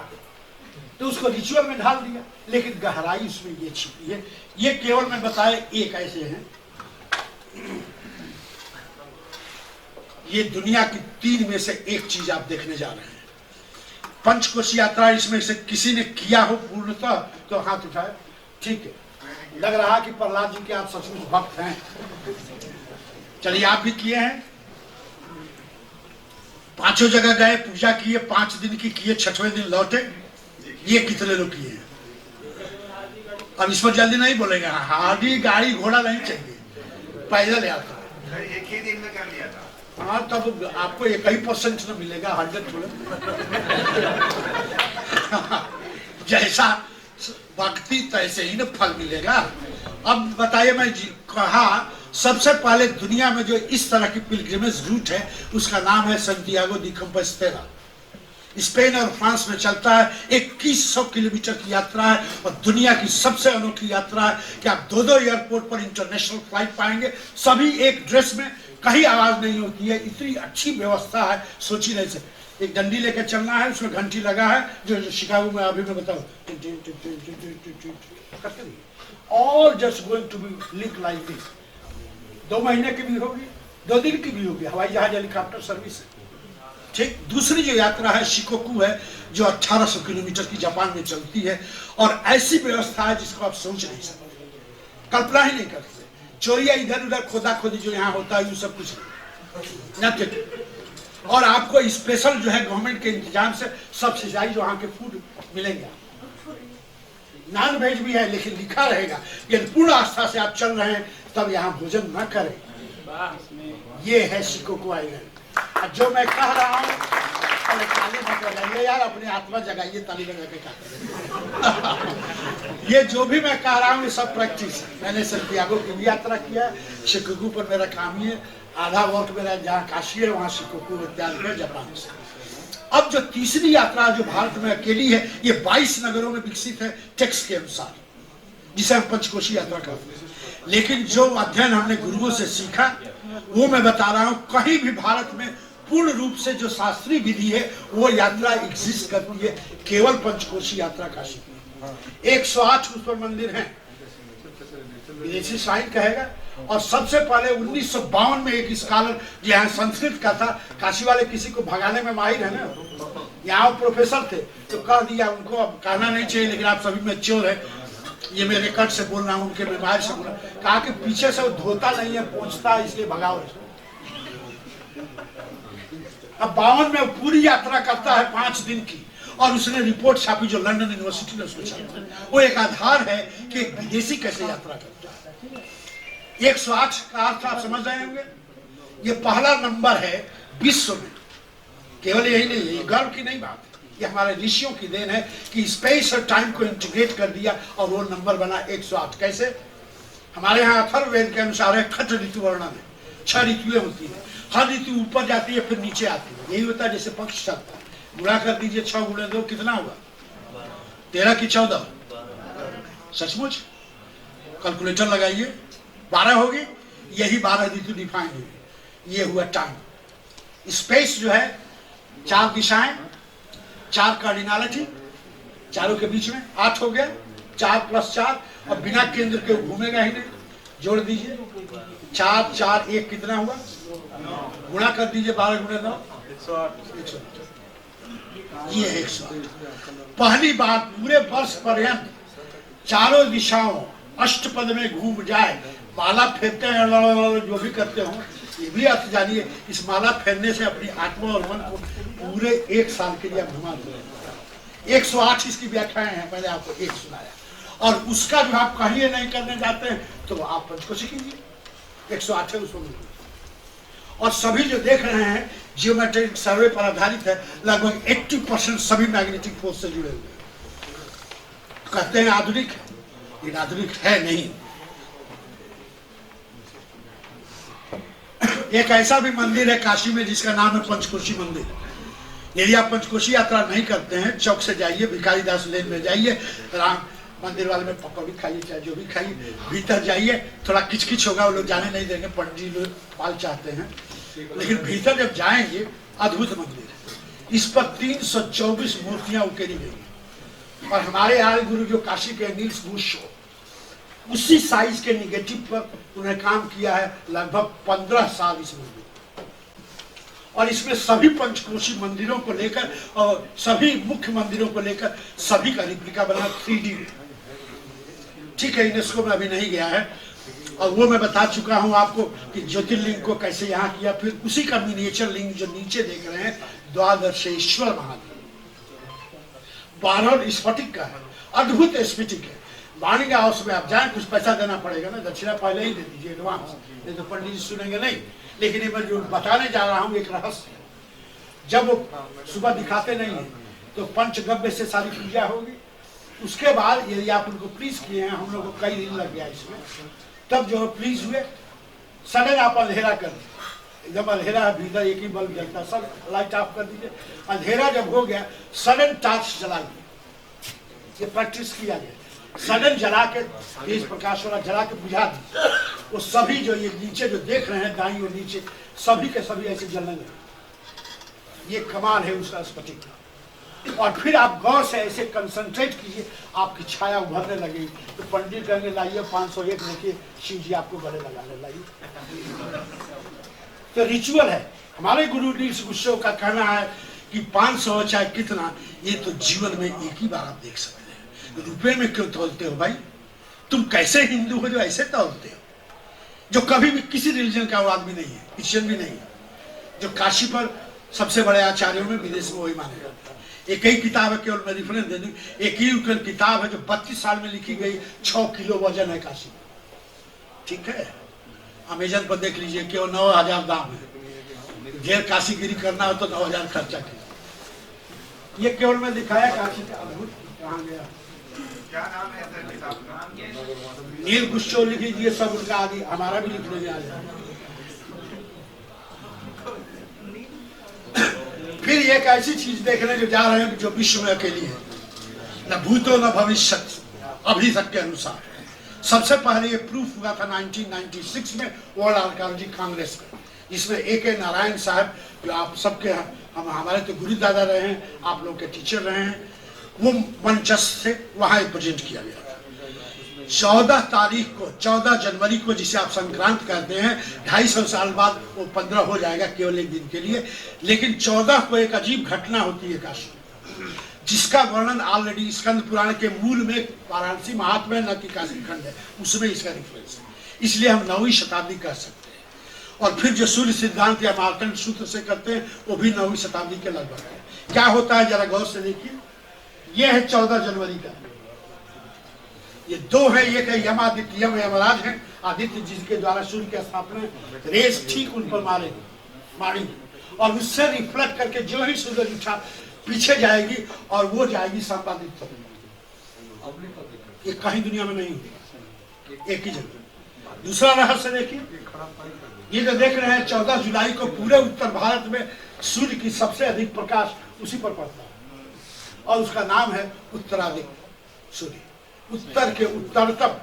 तो उसको रिचुअल में ढाल दिया। लेकिन गहराई उसमें ये छिपी है। ये केवल मैं बताए एक ऐसे हैं, ये दुनिया की 3 में से एक चीज आप देखने जा रहे हैं। पंचकोश यात्रा इसमें से किसी ने किया हो पूर्णतः तो हाथ उठाए। ठीक है, लग रहा कि प्रहलाद जी के आप सचमुच भक्त हैं। चलिए आप भी किए हैं, 5 जगह गए, पूजा किए, 5 दिन की किए, 6वें दिन लौटे। ये कितने लोग किए हैं? अब इस पर जल्दी नहीं बोलेंगे, हार्डी गाड़ी घोड़ा नहीं चाहिए, पैदल यात्रा। एक ही दिन में कर लिया था। हाँ, तब आपको 1% न मिलेगा, 100 थोड़ा। जैसा भक्ति तैसे ही न फल मिलेगा। अब बताइए, मैं कहा सबसे पहले दुनिया में जो इस तरह की पिलग्रिमेज रूट है उसका नाम है सैंटियागो डी कंपोस्टेला। स्पेन और फ्रांस में चलता है, 2100 किलोमीटर की यात्रा है और दुनिया की सबसे अनोखी यात्रा है कि आप 2 एयरपोर्ट पर इंटरनेशनल फ्लाइट पाएंगे, सभी एक ड्रेस में, कहीं आवाज नहीं होती है, इतनी अच्छी व्यवस्था है, सोची नहीं सकते। एक डंडी लेकर चलना है, उसमें घंटी लगा है, जो शिकागो में अभी मैं बताऊं, और just going to be link like this. 2 महीने की भी होगी, 2 दिन की भी होगी, हवाई जहाज हेलीकॉप्टर सर्विस है। ठीक। दूसरी जो यात्रा है शिकोकू है, जो 1800 किलोमीटर की जापान में चलती है, और ऐसी व्यवस्था है जिसको आप सोच नहीं सकते, कल्पना ही नहीं कर सकते। चोरिया इधर उधर खोदा खोदी जो यहाँ होता है, ये सब कुछ नहीं। और आपको स्पेशल जो है गवर्नमेंट के इंतजाम से सब्सिडाइज वहाँ के फूड मिलेंगे। नॉन वेज भी है, लेकिन लिखा रहेगा यदि पूर्ण आस्था से आप चल रहे हैं तब यहाँ भोजन न करें। ये है शिकोकू आइलैंड। जो मैं कह रहा हूँ, ताली मत बजाइए यार, अपनी आत्मा जगाइए, ताली बजा के क्या करें। ये जो भी मैं कह रहा हूँ ये सब प्रैक्टिस है। मैंने सैंटियागो की भी यात्रा किया है, शिकोकू पर मेरा काम ही है, आधा वक्त मेरा जहाँ काशी है वहाँ शिकोकू इत्यादि में जापान से। अब जो तीसरी यात्रा जो भारत में अकेली है, ये 22 नगरों में विकसित है टेक्स्ट के अनुसार, जिसे हम पंचकोशी यात्रा कहते हैं। लेकिन जो अध्ययन हमने गुरुओं से सीखा वो मैं बता रहा हूँ, कहीं भी भारत में पूर्ण रूप से जो शास्त्रीय विधि है वो यात्रा एग्जिस्ट करती है केवल पंचकोशी यात्रा काशी की। 108 उस पर मंदिर हैं, विदेशी साइन कहेगा। और सबसे पहले 1952 में एक स्कॉलर जो यहाँ संस्कृत का था, काशी वाले किसी को भगाने में माहिर है ना, यहाँ वो प्रोफेसर थे, तो कह दिया उनको, अब कहना नहीं चाहिए लेकिन आप सभी में चोर है, ये मैं रिकॉर्ड से बोल रहा हूँ, उनके मेमार से बोल रहा हूँ, कहा कि पीछे से वो धोता नहीं है, पहुंचता है, इसलिए भगाओ। अब 52 में पूरी यात्रा करता है 5 दिन की, और उसने रिपोर्ट छापी जो लंदन यूनिवर्सिटी ने उसको छापी। वो एक आधार है कि एक विदेशी कैसे यात्रा करता है। 108 का अर्थ आप समझ रहे होंगे, ये पहला नंबर है विश्व में। केवल यही नहीं है, ये गर्व की नहीं बात है, ये हमारे ऋषियों की देन है कि स्पेस और टाइम को इंटीग्रेट कर दिया और वो नंबर बना 108। कैसे? हमारे यहाँ अथर्ववेद के अनुसार है खट ऋतु वर्णन है, 6 ऋतुएं होती है, हर ऋतु ऊपर जाती है फिर नीचे आती है। यही होता है जैसे पक्ष चलता है। गुणा कर दीजिए, 6 गुणे 2 कितना होगा? 13 की 14। सचमुच कैलकुलेटर लगाइए, 12 होगी। यही 12 ऋतु डिफाइन हुई। ये हुआ टाइम। स्पेस जो है 4 दिशाएं, 4 कार्डिनालिटी, चारों के बीच में 8 हो गया, 4 + 4, और बिना केंद्र के घूमेगा ही नहीं। जोड़ दीजिए 4 4 1 कितना हुआ? गुणा कर दीजिए 12 गुणे 9 108। ये 108। पहली बार पूरे वर्ष पर्यंत चारों दिशाओं अष्टपद में घूम जाए, माला फेरते हैं, जो भी करते हो, ये भी अर्थ जानिए, इस माला फेरने से अपनी आत्मा और मन को पूरे 1 साल के लिए घुमा दो। 108 इसकी व्याख्याएं हैं, मैंने आपको 1 सुनाया। और उसका जो आप कहीं नहीं करने जाते हैं तो आप पंचकोशी कीजिए, 108 है उसमें। और सभी जो देख रहे हैं जियोमेट्रिक सर्वे पर आधारित है, लगभग 80% सभी मैग्नेटिक फोर्स से जुड़े हुए हैं। कहते हैं आधुनिक है, लेकिन आधुनिक है नहीं। एक ऐसा भी मंदिर है काशी में जिसका नाम है पंचकोशी मंदिर। यदि आप पंचकोशी यात्रा नहीं करते हैं, चौक से जाइए, भिखारी दास लेन में जाइए, राम मंदिर वाले में पकौड़ी खाइए, चाहे जो भी खाइए, भीतर जाइए। थोड़ा किचकिच होगा, वो लोग जाने नहीं देंगे, पंडित जी लोग पाल चाहते हैं, लेकिन भीतर जब जाएंगे अद्भुत मंदिर है। इस पर 324 मूर्तियां उकेरी गई। और हमारे आर्य गुरु जो काशी के नील्स बुशो, उसी साइज के निगेटिव पर उन्हें काम किया है लगभग 15 साल इस मंदिर। और इसमें सभी पंचकोशी मंदिरों को लेकर और सभी मुख्य मंदिरों को लेकर सभी का रिप्लिका बना 3D में। ठीक है, यूनेस्को में अभी नहीं गया है, और वो मैं बता चुका हूं आपको कि ज्योतिर्लिंग को कैसे यहाँ किया। फिर उसी का मिनिएचर लिंग जो नीचे देख रहे हैं, द्वादशेश्वर महादेव, 12 स्फटिक का है, अद्भुत स्फटिक है। वाणिज्य हाउस में आप जाए, कुछ पैसा देना पड़ेगा ना, दक्षिणा पहले ही दे दीजिए एडवांस, नहीं तो पंडित जी सुनेंगे नहीं। लेकिन मैं जो बताने जा रहा हूँ एक रहस्य है। जब वो सुबह दिखाते नहीं है तो पंचगव्य से सारी पूजा होगी। उसके बाद यदि आप उनको प्लीज किए हैं, हम लोग को कई दिन लग गया इसमें, तब जो प्लीज हुए सडन आप अंधेरा कर दीजिए। एकदम अंधेरा है, भीतर एक ही बल्ब जलता, सब लाइट ऑफ कर दीजिए। अंधेरा जब हो गया सडन टॉर्च जला दिए। ये प्रैक्टिस किया गया, सडन जला के, तेज प्रकाश वाला जला के बुझा दी। वो सभी जो ये नीचे जो देख रहे हैं, दाईं और नीचे, सभी के सभी ऐसे जलने लगे। ये कमाल है उसका स्फटिक का। और फिर आप गौर से ऐसे कंसंट्रेट कीजिए, आपकी छाया उभरने लगेगी। तो पंडित कहेंगे लाइए 501 देखिए, शिव जी आपको गले लगाने लाइए। तो रिचुअल है। हमारे गुरु नील्स बुशो का कहना है कि 500 चाहे कितना, ये तो जीवन में एक ही बार आप देख सकते हैं। रुपए में क्यों तोलते हो भाई? तुम कैसे हिंदू हो जो ऐसे तोलते हो, जो कभी भी किसी रिलीजन का आदमी नहीं है, क्रिश्चियन भी नहीं है, जो काशी पर सबसे बड़े आचार्यों में विदेश में वही माने जाते हैं। एक ही किताब है, केवल मैं रेफरेंस दे दूं, एक ही किताब है जो 32 साल में लिखी गई, 6 किलो वजन है काशी में। ठीक है, अमेजन पर देख लीजिए, केवल 9000 दाम है। ढेर काशीगिरी करना हो तो 9000 खर्चा कीजिए। ये केवल मैं दिखाया काशी का अद्भुत। कहाँ गया? क्या नाम है सर किताब का? नील गुस्सो लिख लीजिए, सब उनका आदि, हमारा भी लिख लीजिए आ जाए। फिर एक ऐसी चीज देखने जो जा रहे हैं जो विश्व में अकेली है, न भूतो न भविष्य, अभी तक के अनुसार। सबसे पहले ये प्रूफ हुआ था 1996 में वर्ल्ड आर्कियोलॉजी कांग्रेस में, जिसमें A.K. नारायण साहब, जो आप सबके हमारे तो गुरु दादा रहे हैं, आप लोग के टीचर रहे हैं, वो मंचस्थ से वहां प्रेजेंट किया गया था। 14 तारीख को, 14 जनवरी को, जिसे आप संक्रांत कहते हैं, 250 साल बाद वो 15 हो जाएगा केवल एक दिन के लिए। लेकिन 14 को एक अजीब घटना होती है काशी, जिसका वर्णन ऑलरेडी स्कंद पुराण के मूल में वाराणसी महात्मा न कि काशी खंड है, उसमें इसका रेफरेंस है। इसलिए हम 9वीं शताब्दी कह सकते हैं। और फिर जो सूर्य सिद्धांत या मार्कंड सूत्र से करते हैं वो भी 9वीं शताब्दी के लगभग है। क्या होता है जरा गौर से देखिए। यह है 14 जनवरी का, ये दो है, एक है यमादित्य, यम यमराज है, आदित्य जिसके द्वारा सूर्य की स्थापना, रेस ठीक उन पर मारेगी, और उससे रिफ्लेक्ट करके जो ही सूरज उठा पीछे जाएगी और वो जाएगी संपादित। ये कहीं दुनिया में नहीं होगा, एक ही जगह। दूसरा रहस्य देखिए, ये जो देख रहे हैं 14 जुलाई को पूरे उत्तर भारत में सूर्य की सबसे अधिक प्रकाश उसी पर पड़ता है, और उसका नाम है उत्तरादित्य सूर्य। उत्तर के उत्तरतम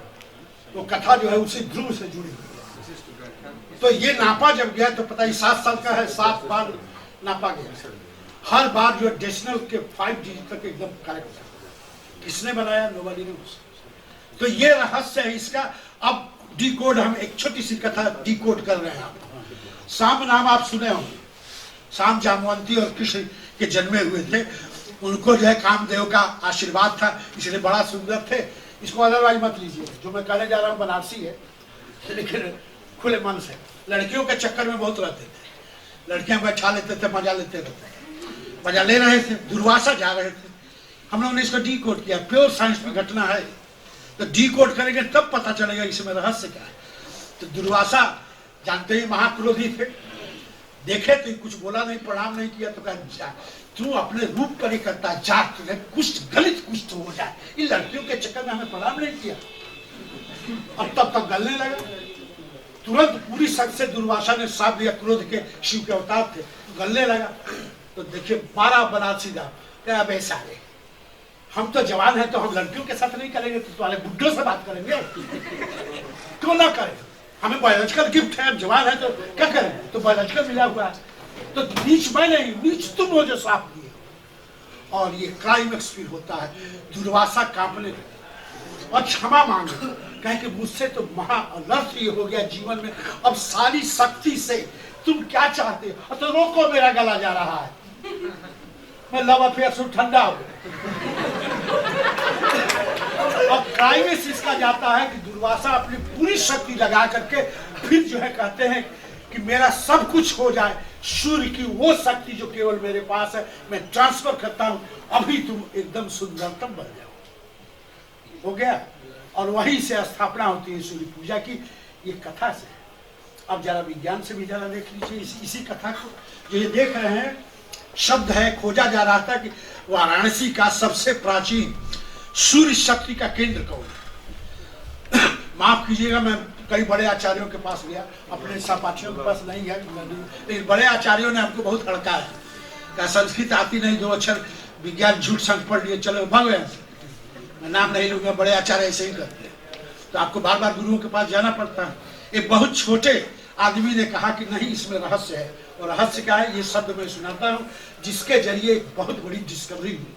वो कथा जो है उसी ध्रुव से जुड़ी हुई है। तो ये नापा जब गया तो पता ही 7 साल का है, 7 बार नापा गया, हर बार जो डेसिमल के 5 डिजिट तक एकदम करेक्ट था। किसने बनाया? नोबडी ने। तो ये रहस्य है इसका। अब डी कोड, हम एक छोटी सी कथा डी कोड कर रहे हैं। आप शाम नाम आप सुने होंगे, शाम जामवंती और कृष्ण के जन्मे हुए थे। उनको जो है कामदेव का आशीर्वाद था, इसलिए बड़ा सुंदर थे। इसको अदरवाइज मत लीजिए, जो मैं कहने जा रहा हूँ बनारसी है, लेकिन खुले मन से। लड़कियों के चक्कर में बहुत रहते थे, लड़कियां बैठा लेते थे, मजा लेते रहते, मजा ले रहे थे। दुर्वासा जा रहे थे, हम लोगों ने इसको डी कोड किया। प्योर साइंस की घटना है, तो डी कोड करेंगे तब पता चलेगा इसमें रहस्य क्या है। तो दुर्वासा जानते ही महाक्रोधी थे, देखे तो कुछ बोला नहीं, प्रणाम नहीं किया, तो कहा तू अपने रूप पर ही करता है, जा तुझे कुछ गलित कुछ हो जाए। इन लड़कियों के चक्कर में हमें प्रणाम नहीं किया। अब तब तक गलने लगा। तुरंत पूरी शक्ति से दुर्वासा ने साफ दिया, क्रोध के शिव के अवतार थे, गलने लगा। तो देखिए 12 बनारसी दाम क्या बेसा है, हम तो जवान हैं तो हम लड़कियों के साथ नहीं करेंगे, तो तुम्हारे बुड्ढों से बात करेंगे, क्यों ना करें? हमें बायोलॉजिकल गिफ्ट है, जवान है तो क्या करें? तो बायोलॉजिकल मिला हुआ है। तो नीच मैं नहीं, नीच तुम हो जो साफ किए। और ये क्लाइमेक्स फिर होता है, दुर्वासा कांपने और क्षमा मांगे, कहे कि मुझसे तो महा अनर्थ ये हो गया जीवन में, अब सारी शक्ति से तुम क्या चाहते हो? तो रोको, मेरा गला जा रहा है, मैं लव अफेयर से ठंडा हो। अब क्लाइमेक्स इसका जाता है कि दुर्वासा अपनी पूरी शक्ति लगा करके फिर जो है कहते हैं कि मेरा सब कुछ हो जाए, सूर्य की वो शक्ति जो केवल मेरे पास है मैं ट्रांसफर करता हूं, अभी तुम एकदम सुंदरतम बन जाओ। हो गया, और वहीं से स्थापना होती है सूर्य पूजा की, ये कथा से। अब जरा विज्ञान से भी जरा देख लीजिए इसी कथा को। जो ये देख रहे हैं शब्द है, खोजा जा रहा था कि वाराणसी का सबसे प्राचीन सूर्य शक्ति का केंद्र कौन है। माफ कीजिएगा, मैं कई बड़े आचार्यों के पास गया, अपने सहपाठियों के पास नहीं है, लेकिन बड़े आचार्यों ने हमको बहुत हड़काया। क्या संस्कृत आती नहीं, 2 अक्षर विज्ञान झूठ संग पढ़ लिए, चलो भागो यहाँ से। मैं नाम नहीं लूंगा, बड़े आचार्य ऐसे ही करते हैं, तो आपको बार बार गुरुओं के पास जाना पड़ता है। एक बहुत छोटे आदमी ने कहा कि नहीं, इसमें रहस्य है। और रहस्य क्या है, ये शब्द मैं सुनाता हूँ, जिसके जरिए एक बहुत बड़ी डिस्कवरी हुई।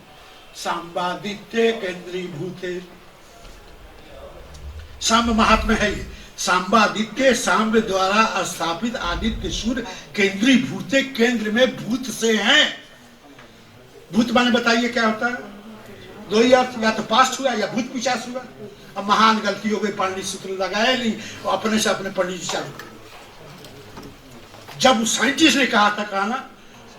सांबादित्य केंद्रीय भूते, सांब महात्मा है ये। सांबादित्य, सांब द्वारा स्थापित आदित्य सूर्य केंद्रीय भूते, केंद्र में भूत से हैं। भूत माने बताइए क्या होता है? 2 ही अर्थ, या तो पास्ट हुआ या भूत पिशाच हुआ। अब महान गलती हो गई, पंडित सूत्र लगाया नहीं, तो अपने से अपने पंडित जी चालू। जब उस साइंटिस्ट ने कहा था, कहा ना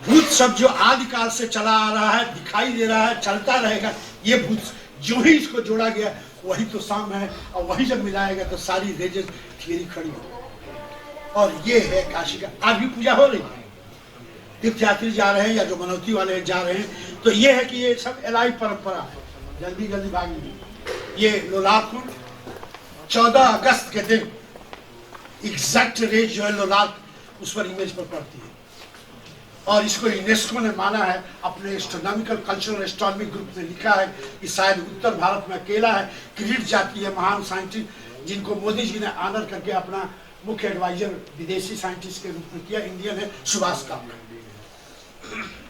भूत शब्द जो आदिकाल से चला आ रहा है, दिखाई दे रहा है, चलता रहेगा, ये भूत जो ही इसको जोड़ा गया वही तो शाम है, और वही जब मिलाएगा तो सारी रेजेस थियरी खड़ी हो। और ये है काशी का, आज भी पूजा हो रही है, तीर्थयात्री जा रहे हैं या जो मनौती वाले जा रहे हैं, तो ये है कि ये सब एलाई परंपरा है, जल्दी जल्दी भागी। ये लोलार कुंड 14 अगस्त के दिन एग्जैक्ट रेट जो है लोलार उस पर इमेज पर पड़ती है, और इसको यूनेस्को ने माना है, अपने एस्ट्रोनॉमिकल कल्चरल एस्ट्रोनॉमी ग्रुप में लिखा है कि शायद उत्तर भारत में अकेला है क्रीट जाति है महान साइंटिस्ट जिनको मोदी जी ने ऑनर करके अपना मुख्य एडवाइजर विदेशी साइंटिस्ट के रूप में किया, इंडियन है सुभाष कामरा।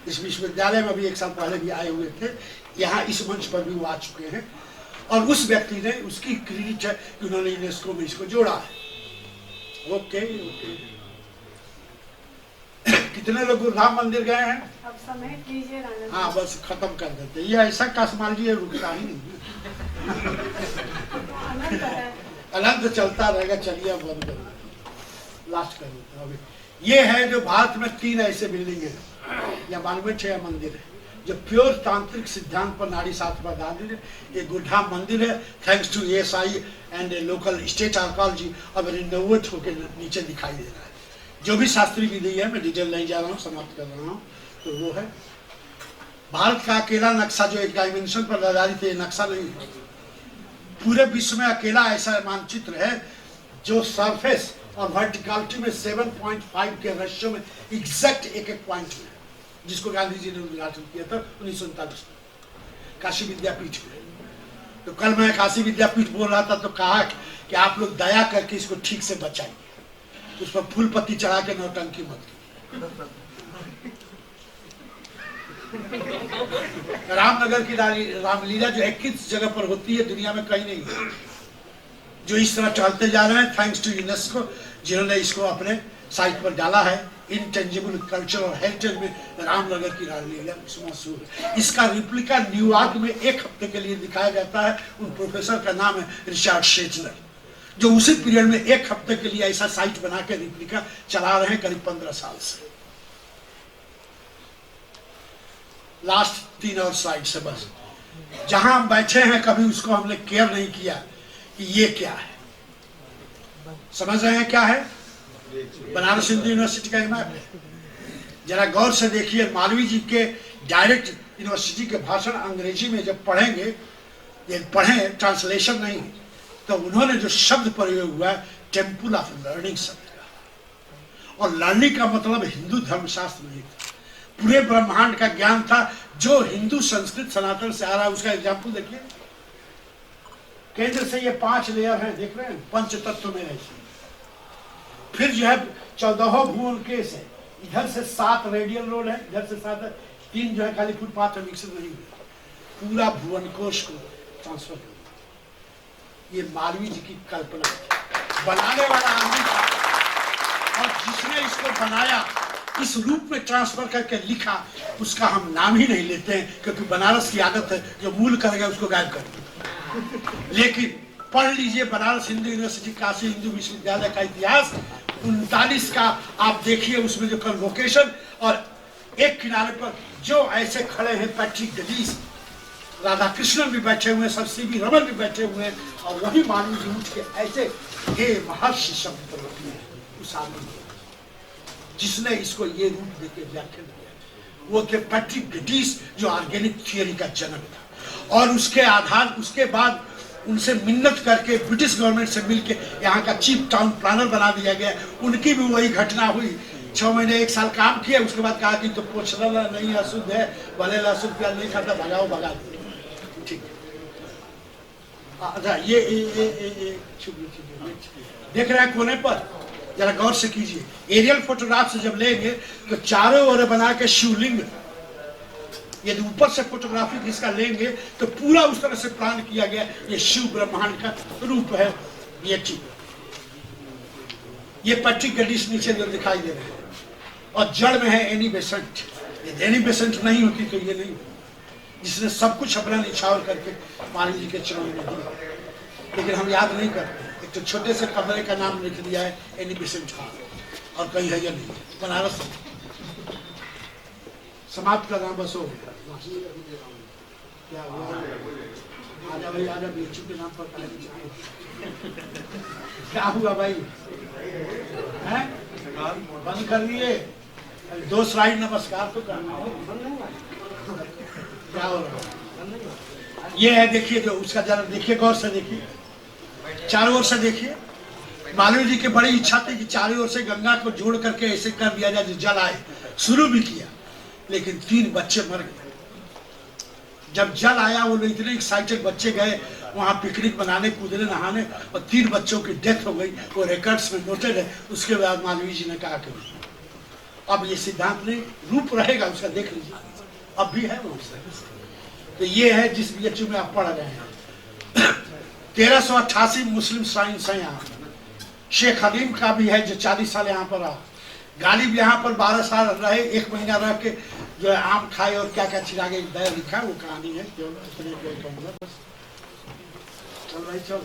इस विश्वविद्यालय में भी 1 साल पहले भी आए हुए थे, यहाँ इस मंच पर भी वो आ चुके हैं, और उस व्यक्ति ने उसकी क्रेडिट है कि उन्होंने यूनेस्को में इसको जोड़ा है। ओके कितने लोग राम मंदिर गए हैं? अब समय कीजिए। हाँ बस खत्म कर देते, ये ऐसा कसमालजी है, रुकता ही नहीं, अनंत चलता रहेगा। चलिए बंद कर लास्ट कर देते हैं। ये है जो भारत में 3 ऐसे बिल्डिंग है या मॉन्यूमेंट है या मंदिर है जो प्योर तांत्रिक सिद्धांत पर नारी शास्त्र पर आधारित है। ये गुड्ढा मंदिर है, thanks to ASI and local state archaeology, अब रिनोवेट होकर नीचे दिखाई दे रहा है। जो भी शास्त्रीय विधि है, मैं डिटेल नहीं जा रहा हूँ, समाप्त कर रहा हूँ, तो वो है भारत का अकेला नक्शा जो एक डायमेंशन पर आधारित है। ये नक्शा नहीं है, पूरे विश्व में अकेला ऐसा मानचित्र है जो सरफेस और वर्टिकलिटी में 7.5 के रेशियो में एग्जैक्ट एक पॉइंट में, जिसको गांधी जी ने उद्घाटन किया था 1939 में काशी विद्यापीठ में। तो कल मैं काशी विद्यापीठ बोल रहा था तो कहा कि आप लोग दया करके इसको ठीक से बचाइए, उस पर फूल पत्ती चढ़ा के नौटंकी मत कीजिए। रामनगर की रामलीला जो 21 जगह पर होती है, दुनिया में कहीं नहीं है, जो इस तरह चलते जा रहे हैं, थैंक्स टू यूनेस्को जिन्होंने इसको अपने साइट पर डाला है। इंटेंजिबल कल्चर और हेरिटेज में रामनगर की रामलीला मशहूर है। इसका रिप्लिका न्यूयॉर्क में 1 हफ्ते के लिए दिखाया जाता है। उन प्रोफेसर का नाम है रिचर्ड शेचनर, जो उसी पीरियड में 1 हफ्ते के लिए ऐसा साइट बना के रिप्लिका चला रहे हैं करीब 15 साल से। लास्ट 3 और स्लाइड से बस, जहां हम बैठे हैं कभी उसको हमने केयर नहीं किया कि ये क्या है। समझ रहे हैं क्या है? बनारस हिंदू यूनिवर्सिटी का मैप है। जरा गौर से देखिए, मालवीय जी के डायरेक्ट यूनिवर्सिटी के भाषण अंग्रेजी में जब पढ़ेंगे, ये पढ़ें ट्रांसलेशन नहीं, तो उन्होंने जो शब्द प्रयोग हुआ है टेम्पल ऑफ लर्निंग शब्द का, और लर्निंग का मतलब हिंदू धर्मशास्त्र नहीं था, पूरे ब्रह्मांड का ज्ञान था जो हिंदू संस्कृत सनातन से आ रहा है। उसका एग्जाम्पल देखिए, केंद्र से ये 5 लेयर हैं, देख रहे हैं, पंच तत्व में ऐसे। फिर जो है 14 भुवन केस है, इधर से 7 रेडियल रोड है, इधर से 7 है, 3 जो है खाली फुटपाथ है, विकसित नहीं हुए। पूरा भुवन कोश को ट्रांसफर कर, ये मालवीय जी की कल्पना है, बनाने वाला आदमी था, और जिसने इसको बनाया इस रूप में ट्रांसफर करके लिखा, उसका हम नाम ही नहीं लेते हैं, क्योंकि बनारस की आदत है जो मूल करेगा उसको गायब कर दें। लेकिन पढ़ लीजिए बनारस हिंदू यूनिवर्सिटी काशी हिंदू विश्वविद्यालय का इतिहास 39 का, आप देखिए उसमें जो कन्वोकेशन, और एक किनारे पर जो ऐसे खड़े हैं पैट्रिक गलीस, राधा कृष्णन भी बैठे हुए हैं, सर CV रमन भी बैठे हुए हैं, और वही मालवीय जी उठ के ऐसे हे महर्षि शब्द प्रयोग किए उस आदमी को, जिसने इसको ये रूप देके व्याख्यान किया। वो थे पैट्रिक गलीस, जो ऑर्गेनिक थियरी का जनक था, और उसके आधार उसके बाद उनसे मिन्नत करके ब्रिटिश गवर्नमेंट से मिलके यहाँ का चीफ टाउन प्लानर बना दिया गया। उनकी भी वही घटना हुई, 6 महीने 1 साल काम किया, उसके बाद कहा कि तो पोछना नहीं अशुद्ध है, भले लहसुन प्याज नहीं खाता, भगाओ भगा दो। ठीक है, अच्छा ये देख रहे हैं कोने पर, जरा गौर से कीजिए। एरियल फोटोग्राफ से जब लेंगे तो चारों ओर बना के शिवलिंग, यदि ऊपर से फोटोग्राफी इसका लेंगे तो पूरा उस तरह से प्लान किया गया, ये शिव ब्रह्मांड का रूप है। ये ठीक, ये पैट्रिक गलीस नीचे जो दिखाई दे रहे हैं, और जड़ में है एनी बेसेंट। यदि एनी बेसेंट नहीं होती तो ये नहीं, जिसने सब कुछ अपना निछावर करके मालवीय जी के चरणों में दिया, लेकिन हम याद नहीं करते। एक तो छोटे से कमरे का नाम लिख दिया है एनी बेसेंट हॉल, और कहीं है या नहीं। बनारस समाप्त करना बस हो गया। क्या हुआ? आजा भाई आजा, बीचू के नाम पर क्या हुआ भाई? हैं? बंद कर दिए? 2 स्लाइड नमस्कार तो करना हो, क्या हो रहा है? ये है, देखिए जो उसका जरा देखिए, गौर से देखिए, चारों ओर से देखिए। मालवीय जी की बड़ी इच्छा थी कि चारों ओर से गंगा को जोड़ करके ऐसे कर दिया जाए जो जल आए, शुरू भी किया, लेकिन 3 बच्चे मर गए। जब जल आया वो लोग इतने एक्साइटेड, बच्चे गए वहां पिकनिक बनाने, कूदने, नहाने, और 3 बच्चों की डेथ हो गई। वो रिकॉर्ड्स में नोटेड है। उसके बाद मालवीय जी ने कहा कि अब ये सिद्धांत नहीं, रूप रहेगा उसका, देख लीजिए, अब भी है वो। तो ये है जिस BHU में आप पढ़ रहे हैं। 1388 मुस्लिम साइंस है यहाँ। शेख हलीम का भी है जो 40 साल यहाँ पर रहा। गालिब यहाँ पर 12 साल रहे, 1 महीना रह के जो है आम खाए और क्या क्या चिरागे दया लिखा, वो कहानी है। चल भाई चल।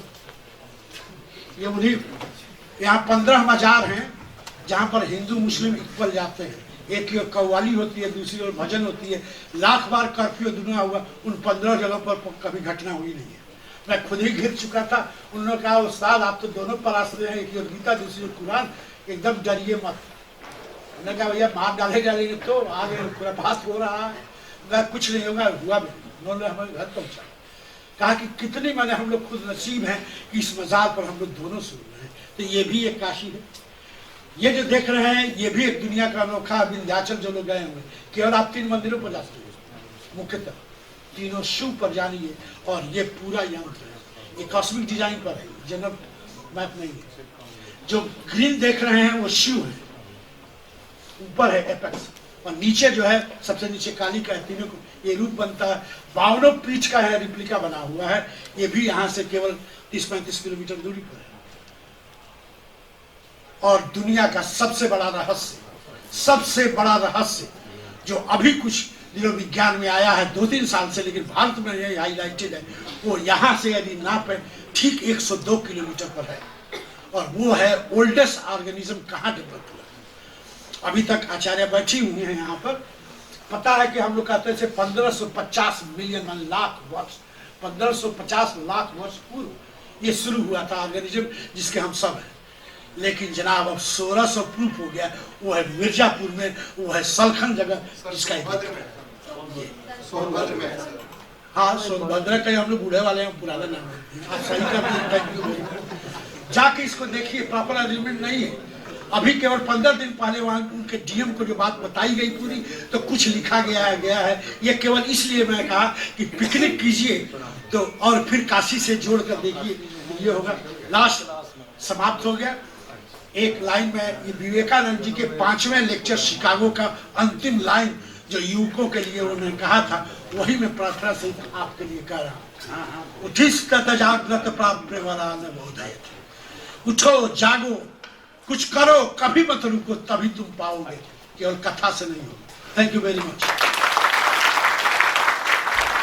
ये उन्हीं यहाँ 15 मजार हैं जहाँ पर हिंदू मुस्लिम इक्वल जाते हैं। एक की ओर कव्वाली होती है, दूसरी ओर भजन होती है। लाख बार कर्फ्यू दुनिया हुआ, उन 15 जगहों पर कभी घटना हुई नहीं है। मैं खुद ही घिर चुका था। उन्होंने कहा उस्ताद आप तो दोनों परास्त्र हैं, एक की ओर गीता, दूसरी ओर कुरान, एकदम डरिए मत। मैंने कहा भैया मार डालेंगे तो आगे पूरा बात हो रहा है, कुछ नहीं होगा। हुआ भी, उन्होंने हमें घर पहुँचा। कहा कि कितनी मैंने हम लोग खुद नसीब हैं कि इस मजार पर हम लोग दोनों सुन रहे हैं। तो ये भी एक काशी है। ये जो देख रहे हैं ये भी एक दुनिया का अनोखा विंध्याचल जो लोग गए हुए। केवल आप 3 मंदिरों पर जा सकते हैं, मुख्यतः तीनों शिव पर जानिए। और ये पूरा यंत्र है, ये कॉस्मिक डिजाइन पर है, जनरल मैप नहीं है। जो ग्रीन देख रहे हैं वो शिव है, ऊपर है एपेक्स, और नीचे जो है सबसे नीचे काली का है। तीनों को ये रूप बनता है। 52 पीठ का है, रिप्लिका बना हुआ है। ये भी यहाँ से केवल 30-35 किलोमीटर दूरी पर है। और दुनिया का सबसे बड़ा रहस्य जो अभी कुछ दिनों विज्ञान में आया है 2-3 साल से, लेकिन भारत में यह हाईलाइटेड है, वो यहाँ से यदि नापे ठीक 102 किलोमीटर पर है। और वो है ओल्डेस्ट ऑर्गेनिज्म कहाँ डेवलप हुआ। अभी तक आचार्य बैठी हुई हैं यहाँ पर। पता है कि हम लोग कहते थे 1550 मिलियन लाख वर्ष, 1550 लाख वर्ष पूर्व ये शुरू हुआ था ऑर्गेनिज्म जिसके हम सब हैं। लेकिन जनाब अब 1600 प्रूफ हो गया। वो है मिर्जापुर में, वो है सलखन जगह जिसका सोनभद्र में। हाँ सोनभद्र का हम लोग बूढ़े वाले हैं, पुराना नाम है। आप सही का जाके इसको देखिए, प्रॉपर अरेंजमेंट नहीं है। अभी केवल 15 दिन पहले वहाँ उनके DM को जो बात बताई गई पूरी, तो कुछ लिखा गया है। ये केवल इसलिए मैं कहा कि पिकनिक कीजिए तो और फिर काशी से जोड़ कर देखिए, ये होगा। लास्ट समाप्त हो गया एक लाइन में। ये विवेकानंद जी के 5वें लेक्चर शिकागो का अंतिम लाइन जो युवकों के लिए उन्होंने कहा था, वही मैं प्रार्थना से आपके लिए कह रहा हूँ। उठिष्ठत जागृत प्राप्त उठो जागो, कुछ करो, कभी मत रुको, तभी तुम पाओगे। केवल कथा से नहीं होगा। Thank you very much.